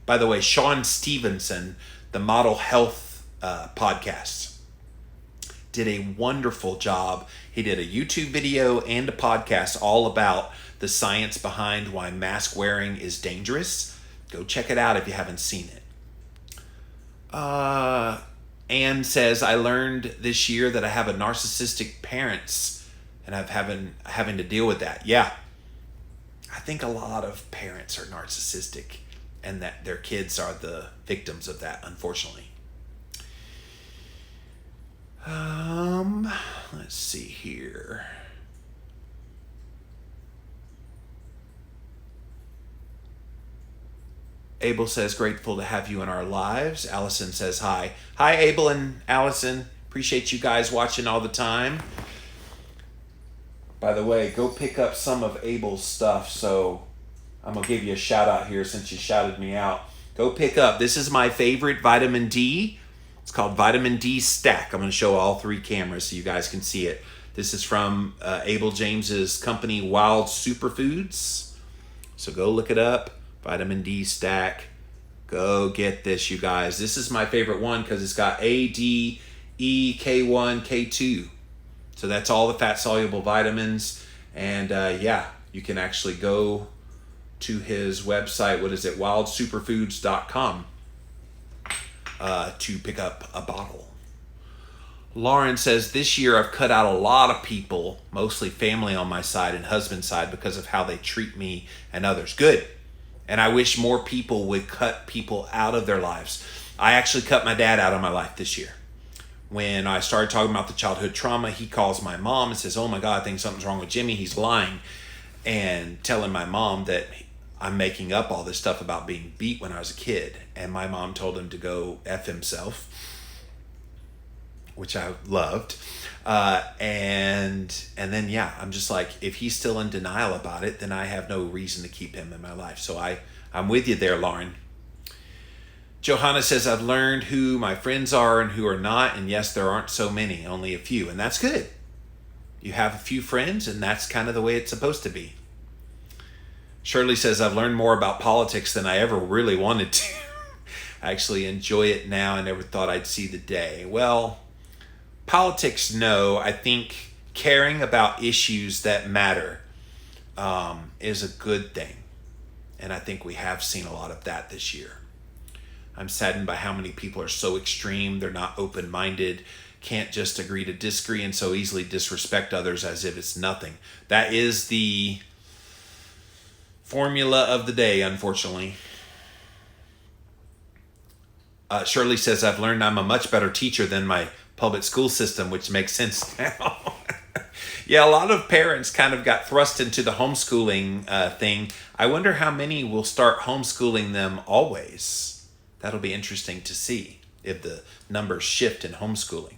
By the way, Sean Stevenson, the Model Health podcast, did a wonderful job. He did a YouTube video and a podcast all about the science behind why mask wearing is dangerous. Go check it out if you haven't seen it. Anne says, I learned this year that I have a narcissistic parents and I'm having to deal with that. Yeah. I think a lot of parents are narcissistic and that their kids are the victims of that, unfortunately. Let's see here. Abel says, grateful to have you in our lives. Allison says, hi. Hi, Abel and Allison. Appreciate you guys watching all the time. By the way, go pick up some of Abel's stuff. So I'm going to give you a shout out here since you shouted me out. Go pick up. This is my favorite vitamin D. It's called Vitamin D Stack. I'm going to show all three cameras so you guys can see it. This is from Abel James's company, Wild Superfoods. So go look it up. Vitamin D Stack. Go get this, you guys. This is my favorite one because it's got A, D, E, K1, K2. So that's all the fat soluble vitamins. And yeah, you can actually go to his website. What is it? wildsuperfoods.com to pick up a bottle. Lauren says, this year I've cut out a lot of people, mostly family on my side and husband's side, because of how they treat me and others. Good. And I wish more people would cut people out of their lives. I actually cut my dad out of my life this year. When I started talking about the childhood trauma, he calls my mom and says, oh my God, I think something's wrong with Jimmy. He's lying and telling my mom that I'm making up all this stuff about being beat when I was a kid. And my mom told him to go F himself, which I loved. And then, yeah, I'm just like, if he's still in denial about it, then I have no reason to keep him in my life. So I'm with you there, Lauren. Johanna says, I've learned who my friends are and who are not. And yes, there aren't so many, only a few. And that's good. You have a few friends, and that's kind of the way it's supposed to be. Shirley says, I've learned more about politics than I ever really wanted to. I actually enjoy it now. I never thought I'd see the day. Well, politics, no. I think caring about issues that matter is a good thing. And I think we have seen a lot of that this year. I'm saddened by how many people are so extreme. They're not open-minded, can't just agree to disagree, and so easily disrespect others as if it's nothing. That is the formula of the day, unfortunately. Shirley says, I've learned I'm a much better teacher than my public school system, which makes sense now. Yeah, a lot of parents kind of got thrust into the homeschooling thing. I wonder how many will start homeschooling them always. That'll be interesting to see if the numbers shift in homeschooling.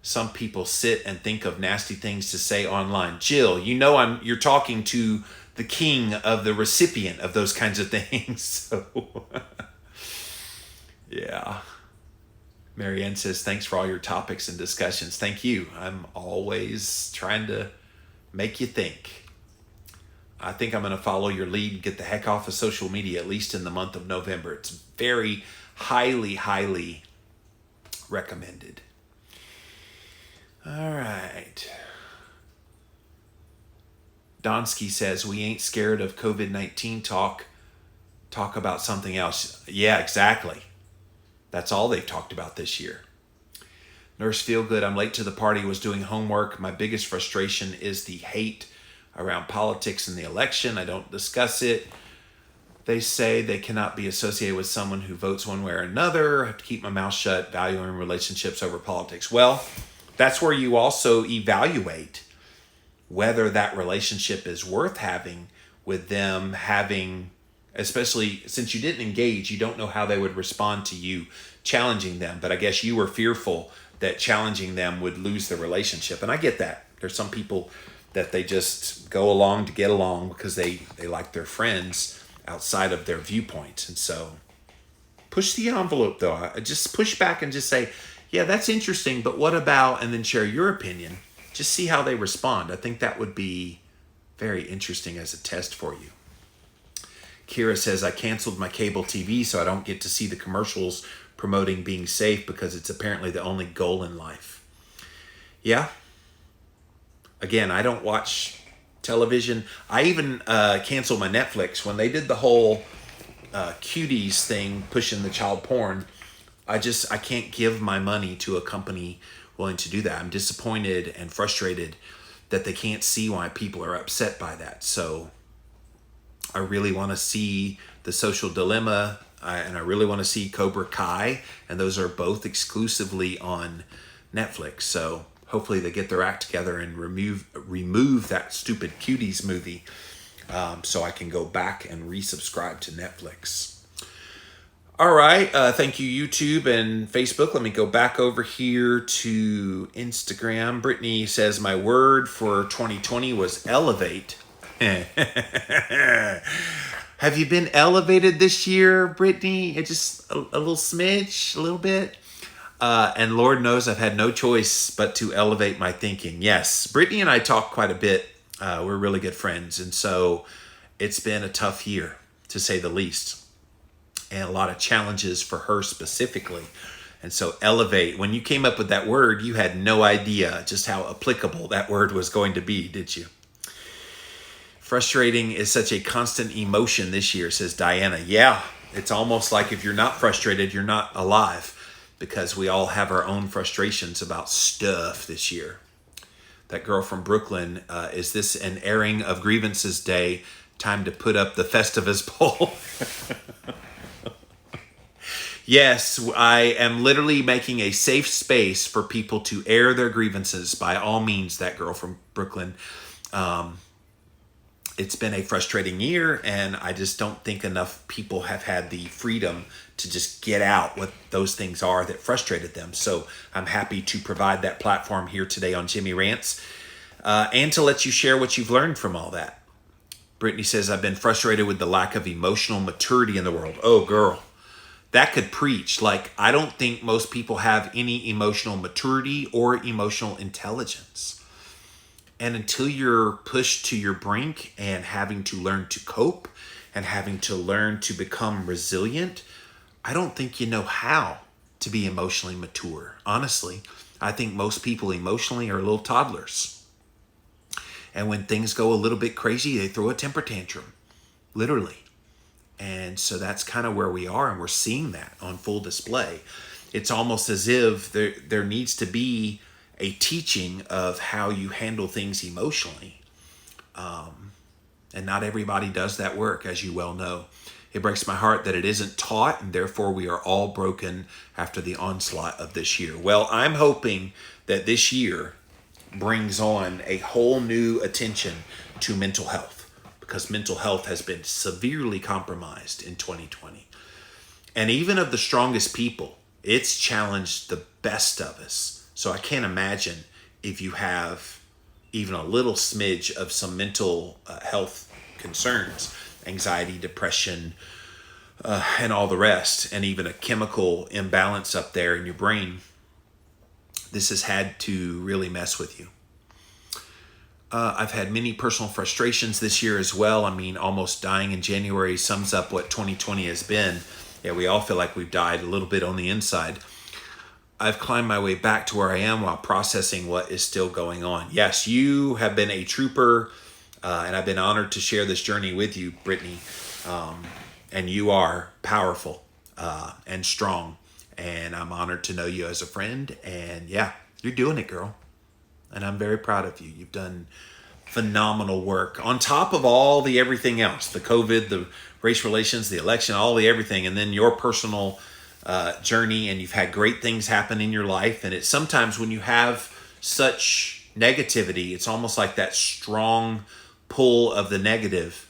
Some people sit and think of nasty things to say online. Jill, you know you're talking to the king of the recipient of those kinds of things. So, yeah. Marianne says, thanks for all your topics and discussions. Thank you. I'm always trying to make you think. I think I'm going to follow your lead and get the heck off of social media, at least in the month of November. It's very highly, highly recommended. All right. Donsky says, we ain't scared of COVID-19 talk. Talk about something else. Yeah, exactly. That's all they've talked about this year. Nurse Feelgood, I'm late to the party, was doing homework. My biggest frustration is the hate around politics and the election. I don't discuss it. They say they cannot be associated with someone who votes one way or another. I have to keep my mouth shut, valuing relationships over politics. Well, that's where you also evaluate whether that relationship is worth having with them having, especially since you didn't engage, you don't know how they would respond to you challenging them. But I guess you were fearful that challenging them would lose the relationship. And I get that. There's some people that they just go along to get along because they like their friends outside of their viewpoints. And so push the envelope, though. I just push back and just say, yeah, that's interesting, but what about, and then share your opinion. Just see how they respond. I think that would be very interesting as a test for you. Kira says, I canceled my cable TV so I don't get to see the commercials promoting being safe because it's apparently the only goal in life. Yeah. Again, I don't watch television. I even canceled my Netflix. When they did the whole cuties thing, pushing the child porn, I can't give my money to a company willing to do that. I'm disappointed and frustrated that they can't see why people are upset by that. So I really want to see The Social Dilemma, and I really want to see Cobra Kai, and those are both exclusively on Netflix. So hopefully they get their act together and remove that stupid Cuties movie so I can go back and resubscribe to Netflix. All right. Thank you, YouTube and Facebook. Let me go back over here to Instagram. Brittany says, my word for 2020 was elevate. Have you been elevated this year, Brittany? It just a little smidge, a little bit. And Lord knows I've had no choice but to elevate my thinking. Yes, Brittany and I talk quite a bit. We're really good friends. And so it's been a tough year, to say the least. And a lot of challenges for her specifically. And so elevate, when you came up with that word, you had no idea just how applicable that word was going to be, did you? Frustrating is such a constant emotion this year, says Diana. Yeah, it's almost like if you're not frustrated, you're not alive, because we all have our own frustrations about stuff this year. That girl from Brooklyn, is this an airing of grievances day? Time to put up the Festivus poll. Yes, I am literally making a safe space for people to air their grievances. By all means, that girl from Brooklyn. It's been a frustrating year, and I just don't think enough people have had the freedom to just get out what those things are that frustrated them. So I'm happy to provide that platform here today on Jimmy Rants, and to let you share what you've learned from all that. Brittany says, I've been frustrated with the lack of emotional maturity in the world. Oh, girl, that could preach. Like, I don't think most people have any emotional maturity or emotional intelligence. And until you're pushed to your brink and having to learn to cope and having to learn to become resilient, I don't think you know how to be emotionally mature. Honestly, I think most people emotionally are little toddlers. And when things go a little bit crazy, they throw a temper tantrum, literally. And so that's kind of where we are, and we're seeing that on full display. It's almost as if there needs to be a teaching of how you handle things emotionally. And not everybody does that work, as you well know. It breaks my heart that it isn't taught, and therefore we are all broken after the onslaught of this year. Well, I'm hoping that this year brings on a whole new attention to mental health, because mental health has been severely compromised in 2020. And even of the strongest people, it's challenged the best of us. So I can't imagine if you have even a little smidge of some mental health concerns, anxiety, depression, and all the rest, and even a chemical imbalance up there in your brain, this has had to really mess with you. I've had many personal frustrations this year as well. I mean, almost dying in January sums up what 2020 has been. Yeah, we all feel like we've died a little bit on the inside. I've climbed my way back to where I am while processing what is still going on. Yes, you have been a trooper, and I've been honored to share this journey with you, Brittany. And you are powerful and strong, and I'm honored to know you as a friend. And yeah, you're doing it, girl. And I'm very proud of you. You've done phenomenal work on top of all the everything else, the COVID, the race relations, the election, all the everything, and then your personal journey, and you've had great things happen in your life. And it's sometimes when you have such negativity, it's almost like that strong pull of the negative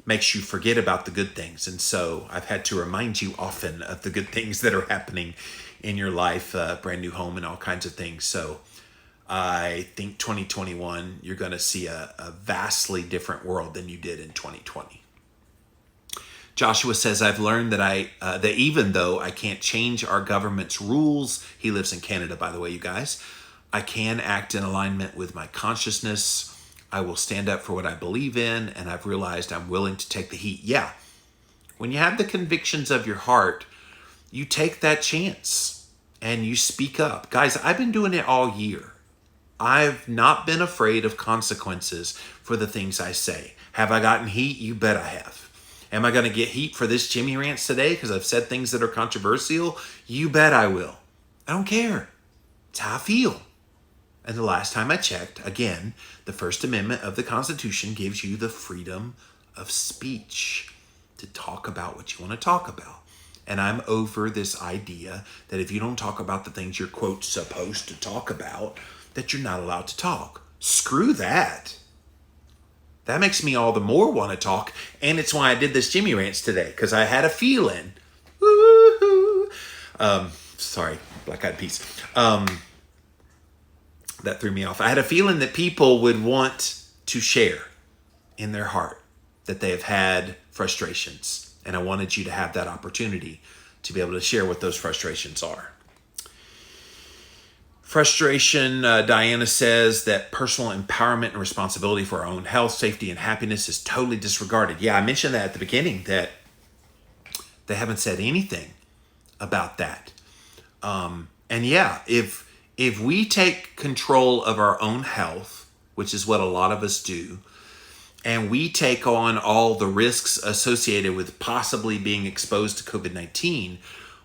makes you forget about the good things. And so I've had to remind you often of the good things that are happening in your life, brand new home and all kinds of things. So I think 2021, you're going to see a vastly different world than you did in 2020. Joshua says, I've learned that even though I can't change our government's rules, he lives in Canada, by the way, you guys, I can act in alignment with my consciousness. I will stand up for what I believe in, and I've realized I'm willing to take the heat. Yeah, when you have the convictions of your heart, you take that chance and you speak up. Guys, I've been doing it all year. I've not been afraid of consequences for the things I say. Have I gotten heat? You bet I have. Am I going to get heat for this Jimmy Rants today because I've said things that are controversial? You bet I will. I don't care. It's how I feel. And the last time I checked, again, the First Amendment of the Constitution gives you the freedom of speech to talk about what you want to talk about. And I'm over this idea that if you don't talk about the things you're, quote, supposed to talk about, that you're not allowed to talk. Screw that. That makes me all the more want to talk. And it's why I did this Jimmy Rants today, because I had a feeling. Woo-hoo. Sorry, Black Eyed Peas. That threw me off. I had a feeling that people would want to share in their heart that they have had frustrations. And I wanted you to have that opportunity to be able to share what those frustrations are. Frustration, Diana says that personal empowerment and responsibility for our own health, safety, and happiness is totally disregarded. Yeah, I mentioned that at the beginning, that they haven't said anything about that. And yeah, if we take control of our own health, which is what a lot of us do, and we take on all the risks associated with possibly being exposed to COVID-19,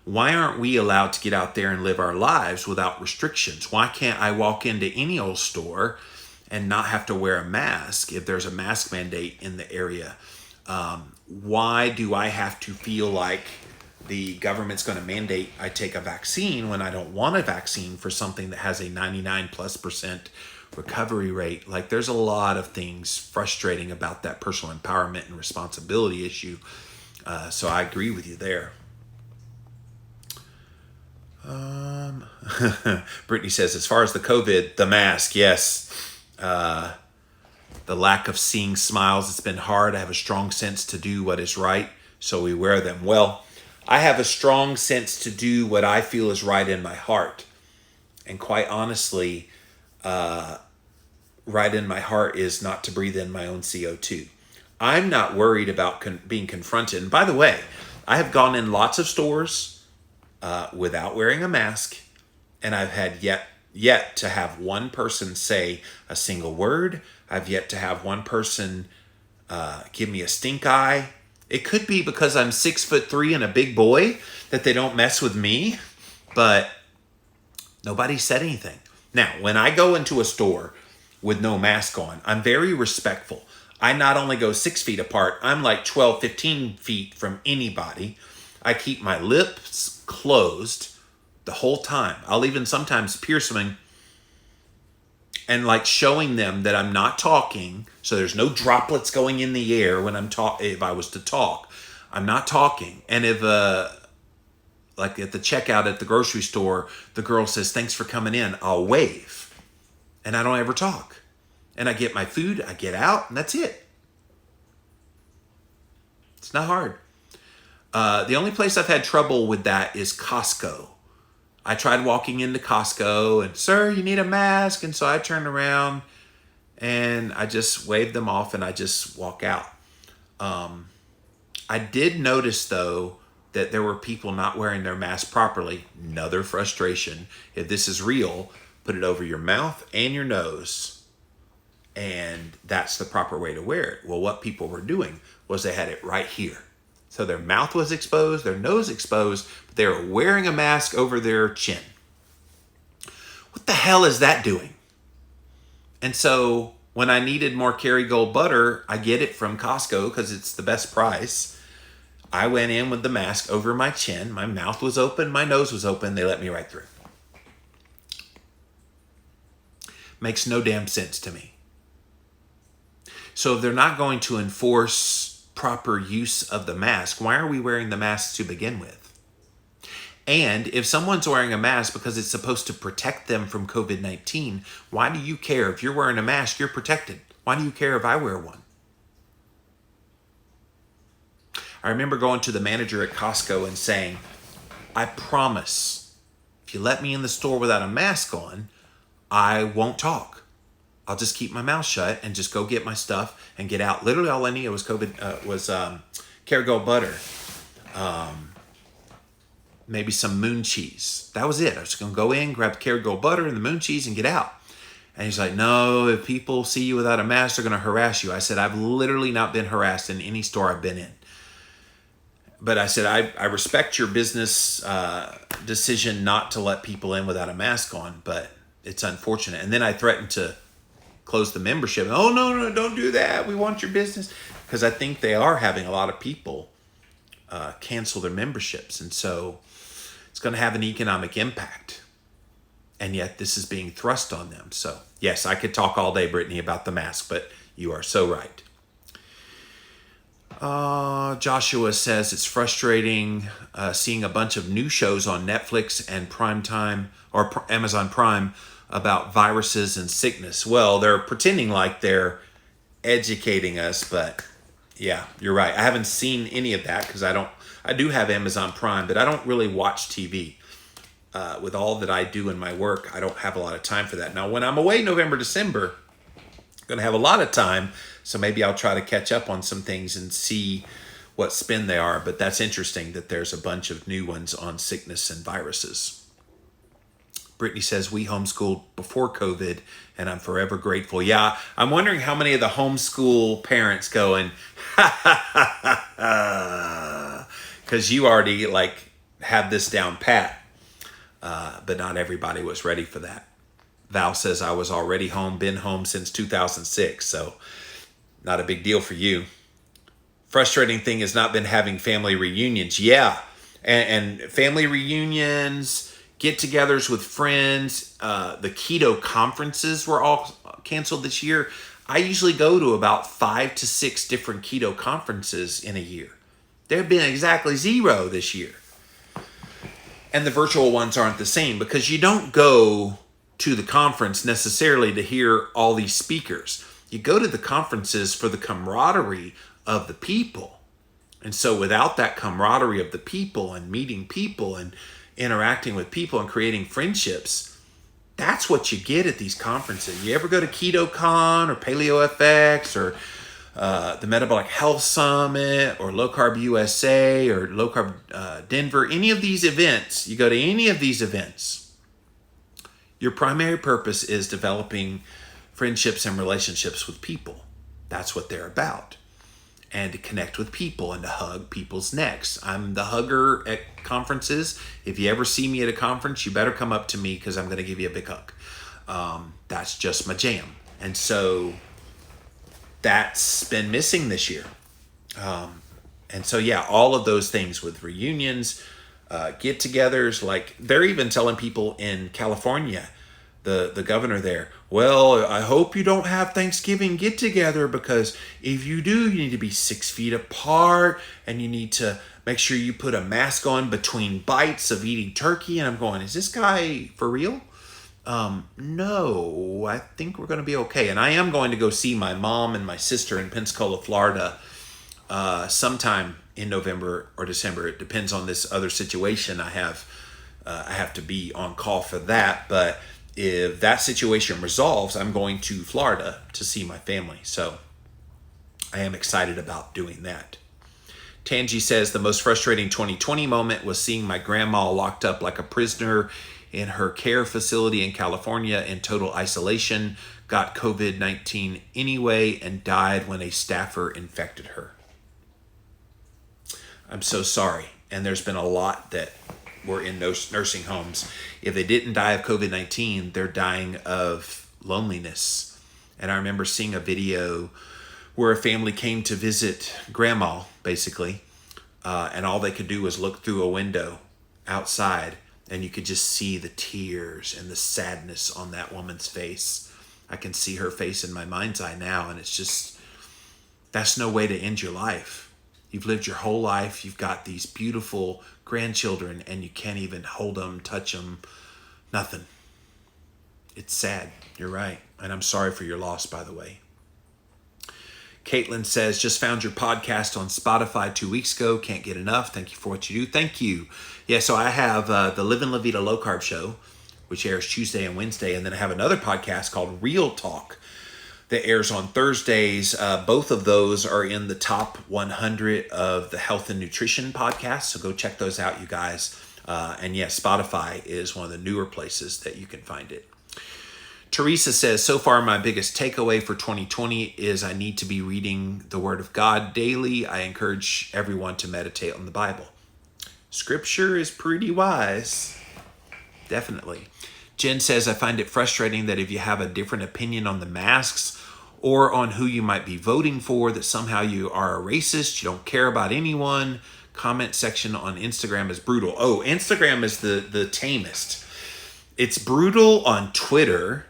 why aren't we allowed to get out there and live our lives without restrictions? Why can't I walk into any old store and not have to wear a mask if there's a mask mandate in the area? Why do I have to feel like the government's going to mandate I take a vaccine when I don't want a vaccine for something that has a 99+% recovery rate? Like, there's a lot of things frustrating about that personal empowerment and responsibility issue. So I agree with you there. Brittany says, as far as the COVID, the mask, yes. The lack of seeing smiles, it's been hard. I have a strong sense to do what is right, so we wear them. Well, I have a strong sense to do what I feel is right in my heart. And quite honestly, right in my heart is not to breathe in my own CO2. I'm not worried about being confronted. And by the way, I have gone in lots of stores without wearing a mask, and I've had yet to have one person say a single word. I've yet to have one person give me a stink eye. It could be because I'm 6'3" and a big boy that they don't mess with me, but nobody said anything. Now, when I go into a store with no mask on, I'm very respectful. I not only go 6 feet apart, I'm like 12, 15 feet from anybody. I keep my lips closed the whole time. I'll even sometimes pierce them and like showing them that I'm not talking, so there's no droplets going in the air when I'm if I was to talk. I'm not talking. And if like at the checkout at the grocery store, the girl says, "Thanks for coming in," I'll wave. And I don't ever talk. And I get my food, I get out, and that's it. It's not hard. The only place I've had trouble with that is Costco. I tried walking into Costco and, "Sir, you need a mask." And so I turned around and I just waved them off and I just walk out. I did notice though that there were people not wearing their mask properly. Another frustration. If this is real, put it over your mouth and your nose. And that's the proper way to wear it. Well, what people were doing was they had it right here. So their mouth was exposed, their nose exposed, but they were wearing a mask over their chin. What the hell is that doing? And so when I needed more Kerrygold butter, I get it from Costco because it's the best price. I went in with the mask over my chin. My mouth was open, my nose was open. They let me right through. Makes no damn sense to me. So if they're not going to enforce proper use of the mask, why are we wearing the mask to begin with? And if someone's wearing a mask because it's supposed to protect them from COVID-19, why do you care? If you're wearing a mask, you're protected. Why do you care if I wear one? I remember going to the manager at Costco and saying, "I promise, if you let me in the store without a mask on, I won't talk. I'll just keep my mouth shut and just go get my stuff and get out." Literally all I needed was Kerrygold butter. Maybe some moon cheese. That was it. I was just going to go in, grab the Kerrygold butter and the moon cheese and get out. And he's like, "No, if people see you without a mask, they're going to harass you." I said, "I've literally not been harassed in any store I've been in." But I said, I respect your business decision not to let people in without a mask on, but it's unfortunate. And then I threatened to close the membership. "Oh, no, don't do that. We want your business." Because I think they are having a lot of people cancel their memberships. And so it's going to have an economic impact. And yet this is being thrust on them. So yes, I could talk all day, Brittany, about the mask, but you are so right. Joshua says it's frustrating seeing a bunch of new shows on Netflix and Primetime or Amazon Prime about viruses and sickness. Well, they're pretending like they're educating us, but yeah, you're right. I haven't seen any of that because I do have Amazon Prime, but I don't really watch TV. With all that I do in my work, I don't have a lot of time for that. Now, when I'm away November, December, I'm going to have a lot of time, so maybe I'll try to catch up on some things and see what spin they are. But that's interesting that there's a bunch of new ones on sickness and viruses. Brittany says, we homeschooled before COVID, and I'm forever grateful. Yeah, I'm wondering how many of the homeschool parents going, ha, ha, ha, ha, ha, because you already, like, have this down pat. But not everybody was ready for that. Val says, I was already home, been home since 2006, so not a big deal for you. Frustrating thing has not been having family reunions. Yeah, and family reunions, get-togethers with friends. The keto conferences were all canceled this year. I usually go to about 5 to 6 different keto conferences in a year. There have been exactly 0 this year. And the virtual ones aren't the same because you don't go to the conference necessarily to hear all these speakers. You go to the conferences for the camaraderie of the people. And so without that camaraderie of the people and meeting people and interacting with people and creating friendships, that's what you get at these conferences. You ever go to KetoCon or PaleoFX or the Metabolic Health Summit or Low Carb USA or Low Carb Denver, any of these events, you go to any of these events, your primary purpose is developing friendships and relationships with people. That's what they're about. And to connect with people and to hug people's necks. I'm the hugger at conferences. If you ever see me at a conference, you better come up to me because I'm going to give you a big hug. That's just my jam. And so that's been missing this year. And so, yeah, all of those things with reunions, get-togethers, like they're even telling people in California, the governor there, well, I hope you don't have Thanksgiving get-together because if you do, you need to be 6 feet apart and you need to make sure you put a mask on between bites of eating turkey. And I'm going, is this guy for real? No, I think we're going to be okay. And I am going to go see my mom and my sister in Pensacola, Florida, sometime in November or December. It depends on this other situation. I have to be on call for that. But if that situation resolves, I'm going to Florida to see my family. So I am excited about doing that. Tangi says the most frustrating 2020 moment was seeing my grandma locked up like a prisoner in her care facility in California in total isolation, got COVID-19 anyway, and died when a staffer infected her. I'm so sorry. And there's been a lot that were in those nursing homes. If they didn't die of COVID-19, they're dying of loneliness. And I remember seeing a video where a family came to visit grandma, basically, and all they could do was look through a window outside, and you could just see the tears and the sadness on that woman's face. I can see her face in my mind's eye now, and it's just, that's no way to end your life. You've lived your whole life. You've got these beautiful grandchildren, and you can't even hold them, touch them, nothing. It's sad. You're right. And I'm sorry for your loss, by the way. Caitlin says, just found your podcast on Spotify 2 weeks ago. Can't get enough. Thank you for what you do. Thank you. Yeah, so I have the Livin' La Vida Low Carb Show, which airs Tuesday and Wednesday. And then I have another podcast called Real Talk that airs on Thursdays. Both of those are in the top 100 of the health and nutrition podcasts. So go check those out, you guys. And yes, Spotify is one of the newer places that you can find it. Teresa says, so far my biggest takeaway for 2020 is I need to be reading the Word of God daily. I encourage everyone to meditate on the Bible. Scripture is pretty wise. Definitely. Jen says, I find it frustrating that if you have a different opinion on the masks or on who you might be voting for, that somehow you are a racist, you don't care about anyone. Comment section on Instagram is brutal. Oh, Instagram is the tamest. It's brutal on Twitter,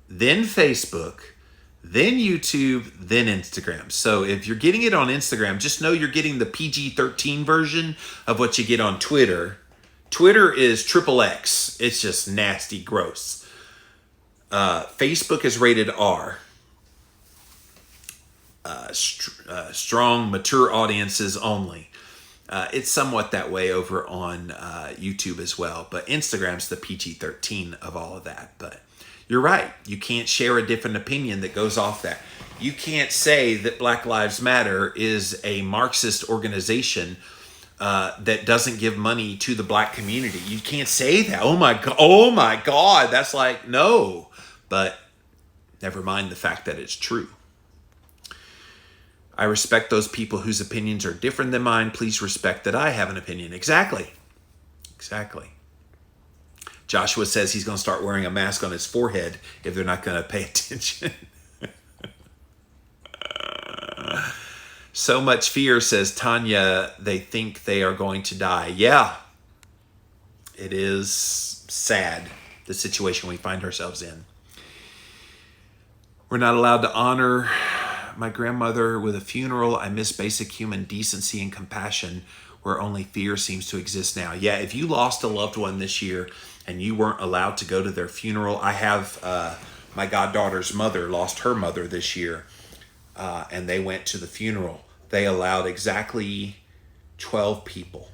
then Facebook, then YouTube, then Instagram. So if you're getting it on Instagram, just know you're getting the PG-13 version of what you get on Twitter. Twitter is XXX. It's just nasty, gross. Facebook is rated R. Strong, mature audiences only. It's somewhat that way over on YouTube as well. But Instagram's the PG-13 of all of that. But you're right. You can't share a different opinion that goes off that. You can't say that Black Lives Matter is a Marxist organization that doesn't give money to the black community. You can't say that. Oh my God. That's like, no. But never mind the fact that it's true. I respect those people whose opinions are different than mine. Please respect that I have an opinion. Exactly. Joshua says he's going to start wearing a mask on his forehead if they're not going to pay attention. So much fear, says Tanya. They think they are going to die. Yeah. It is sad, the situation we find ourselves in. We're not allowed to honor my grandmother with a funeral. I miss basic human decency and compassion where only fear seems to exist now. Yeah, if you lost a loved one this year and you weren't allowed to go to their funeral. I have my goddaughter's mother lost her mother this year, and they went to the funeral. They allowed exactly 12 people.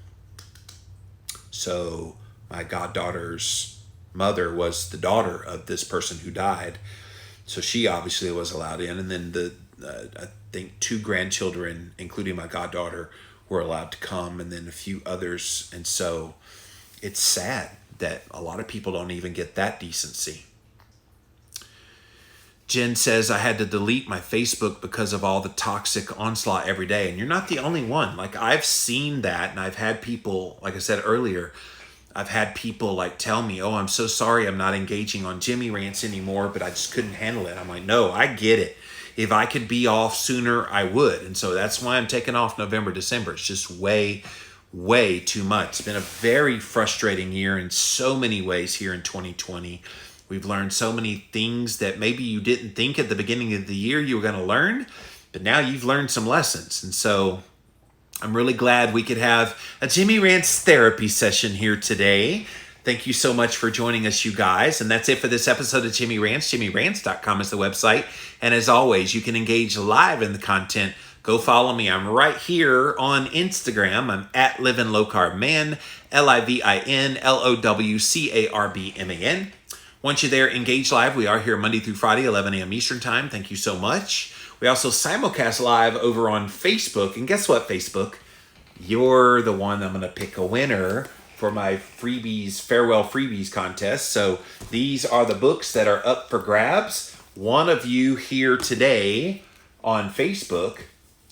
So my goddaughter's mother was the daughter of this person who died. So she obviously was allowed in. And then I think 2 grandchildren, including my goddaughter, were allowed to come, and then a few others. And so it's sad that a lot of people don't even get that decency. Jen says, I had to delete my Facebook because of all the toxic onslaught every day. And you're not the only one. Like, I've seen that, and I've had people, like I said earlier, I've had people like tell me, oh, I'm so sorry I'm not engaging on Jimmy Rants anymore, but I just couldn't handle it. I'm like, no, I get it. If I could be off sooner, I would. And so that's why I'm taking off November, December. It's just way too much. It's been a very frustrating year in so many ways here in 2020. We've learned so many things that maybe you didn't think at the beginning of the year you were going to learn, but now you've learned some lessons. And so I'm really glad we could have a Jimmy Rants therapy session here today. Thank you so much for joining us, you guys. And that's it for this episode of Jimmy Rants. JimmyRants.com is the website. And as always, you can engage live in the content. Go follow me. I'm right here on Instagram. I'm at Living Low Carb Man, LIVINLOWCARBMAN. Once you're there, engage live. We are here Monday through Friday, 11 a.m. Eastern Time. Thank you so much. We also simulcast live over on Facebook. And guess what, Facebook? You're the one I'm going to pick a winner for my freebies, farewell freebies contest. So these are the books that are up for grabs. One of you here today on Facebook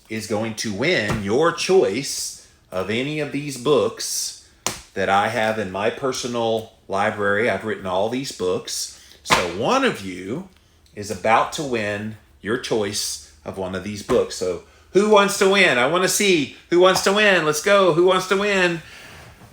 is going to win your choice of any of these books that I have in my personal library. I've written all these books. So one of you is about to win your choice of one of these books. So who wants to win? I want to see who wants to win. Let's go. Who wants to win?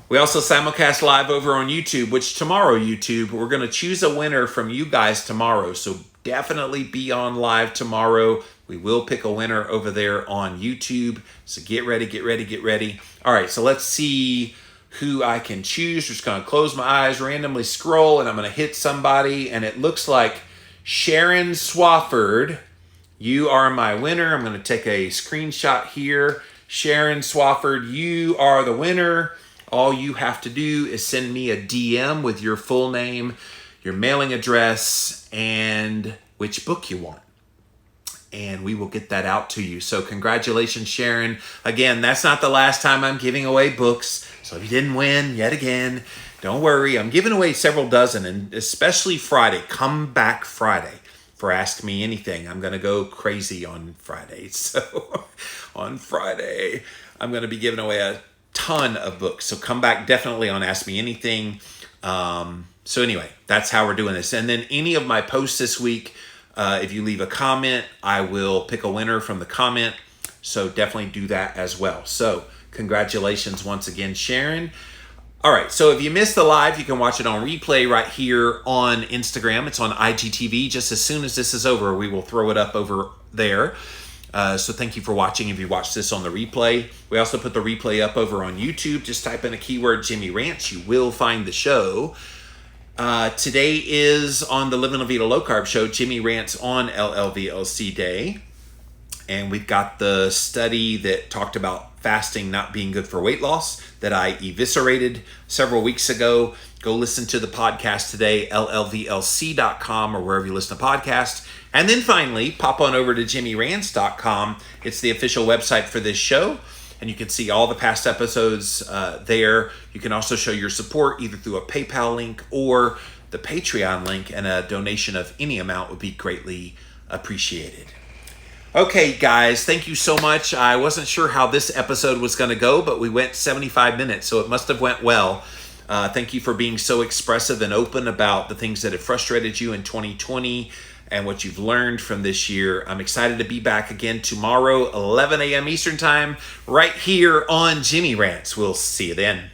We also simulcast live over on YouTube, which tomorrow, YouTube, we're going to choose a winner from you guys tomorrow. So definitely be on live tomorrow. We will pick a winner over there on YouTube. So get ready. All right, so let's see who I can choose. Just going to close my eyes, randomly scroll, and I'm going to hit somebody. And it looks like Sharon Swafford, you are my winner. I'm going to take a screenshot here. Sharon Swafford, you are the winner. All you have to do is send me a DM with your full name, your mailing address, and which book you want. And we will get that out to you. So congratulations, Sharon. Again, that's not the last time I'm giving away books. So if you didn't win yet again, don't worry. I'm giving away several dozen, and especially Friday. Come back Friday for Ask Me Anything. I'm going to go crazy on Friday. So on Friday, I'm going to be giving away a ton of books. So come back definitely on Ask Me Anything. So anyway, that's how we're doing this. And then any of my posts this week, if you leave a comment, I will pick a winner from the comment. So definitely do that as well. So congratulations once again, Sharon. All right, so if you missed the live, you can watch it on replay right here on Instagram. It's on IGTV. Just as soon as this is over, we will throw it up over there. So thank you for watching if you watched this on the replay. We also put the replay up over on YouTube. Just type in a keyword, Jimmy Rants. You will find the show. Today is on the Living La Vida Low Carb Show, Jimmy Rants on LLVLC Day. And we've got the study that talked about fasting not being good for weight loss that I eviscerated several weeks ago. Go listen to the podcast today, llvlc.com or wherever you listen to podcasts. And then finally, pop on over to jimmyrants.com. It's the official website for this show. and you can see all the past episodes there. You can also show your support either through a PayPal link or the Patreon link, and a donation of any amount would be greatly appreciated. Okay, guys, thank you so much. I wasn't sure how this episode was going to go, but we went 75 minutes, so it must have went well. Thank you for being so expressive and open about the things that have frustrated you in 2020 and what you've learned from this year. I'm excited to be back again tomorrow, 11 a.m. Eastern Time, right here on Jimmy Rants. We'll see you then.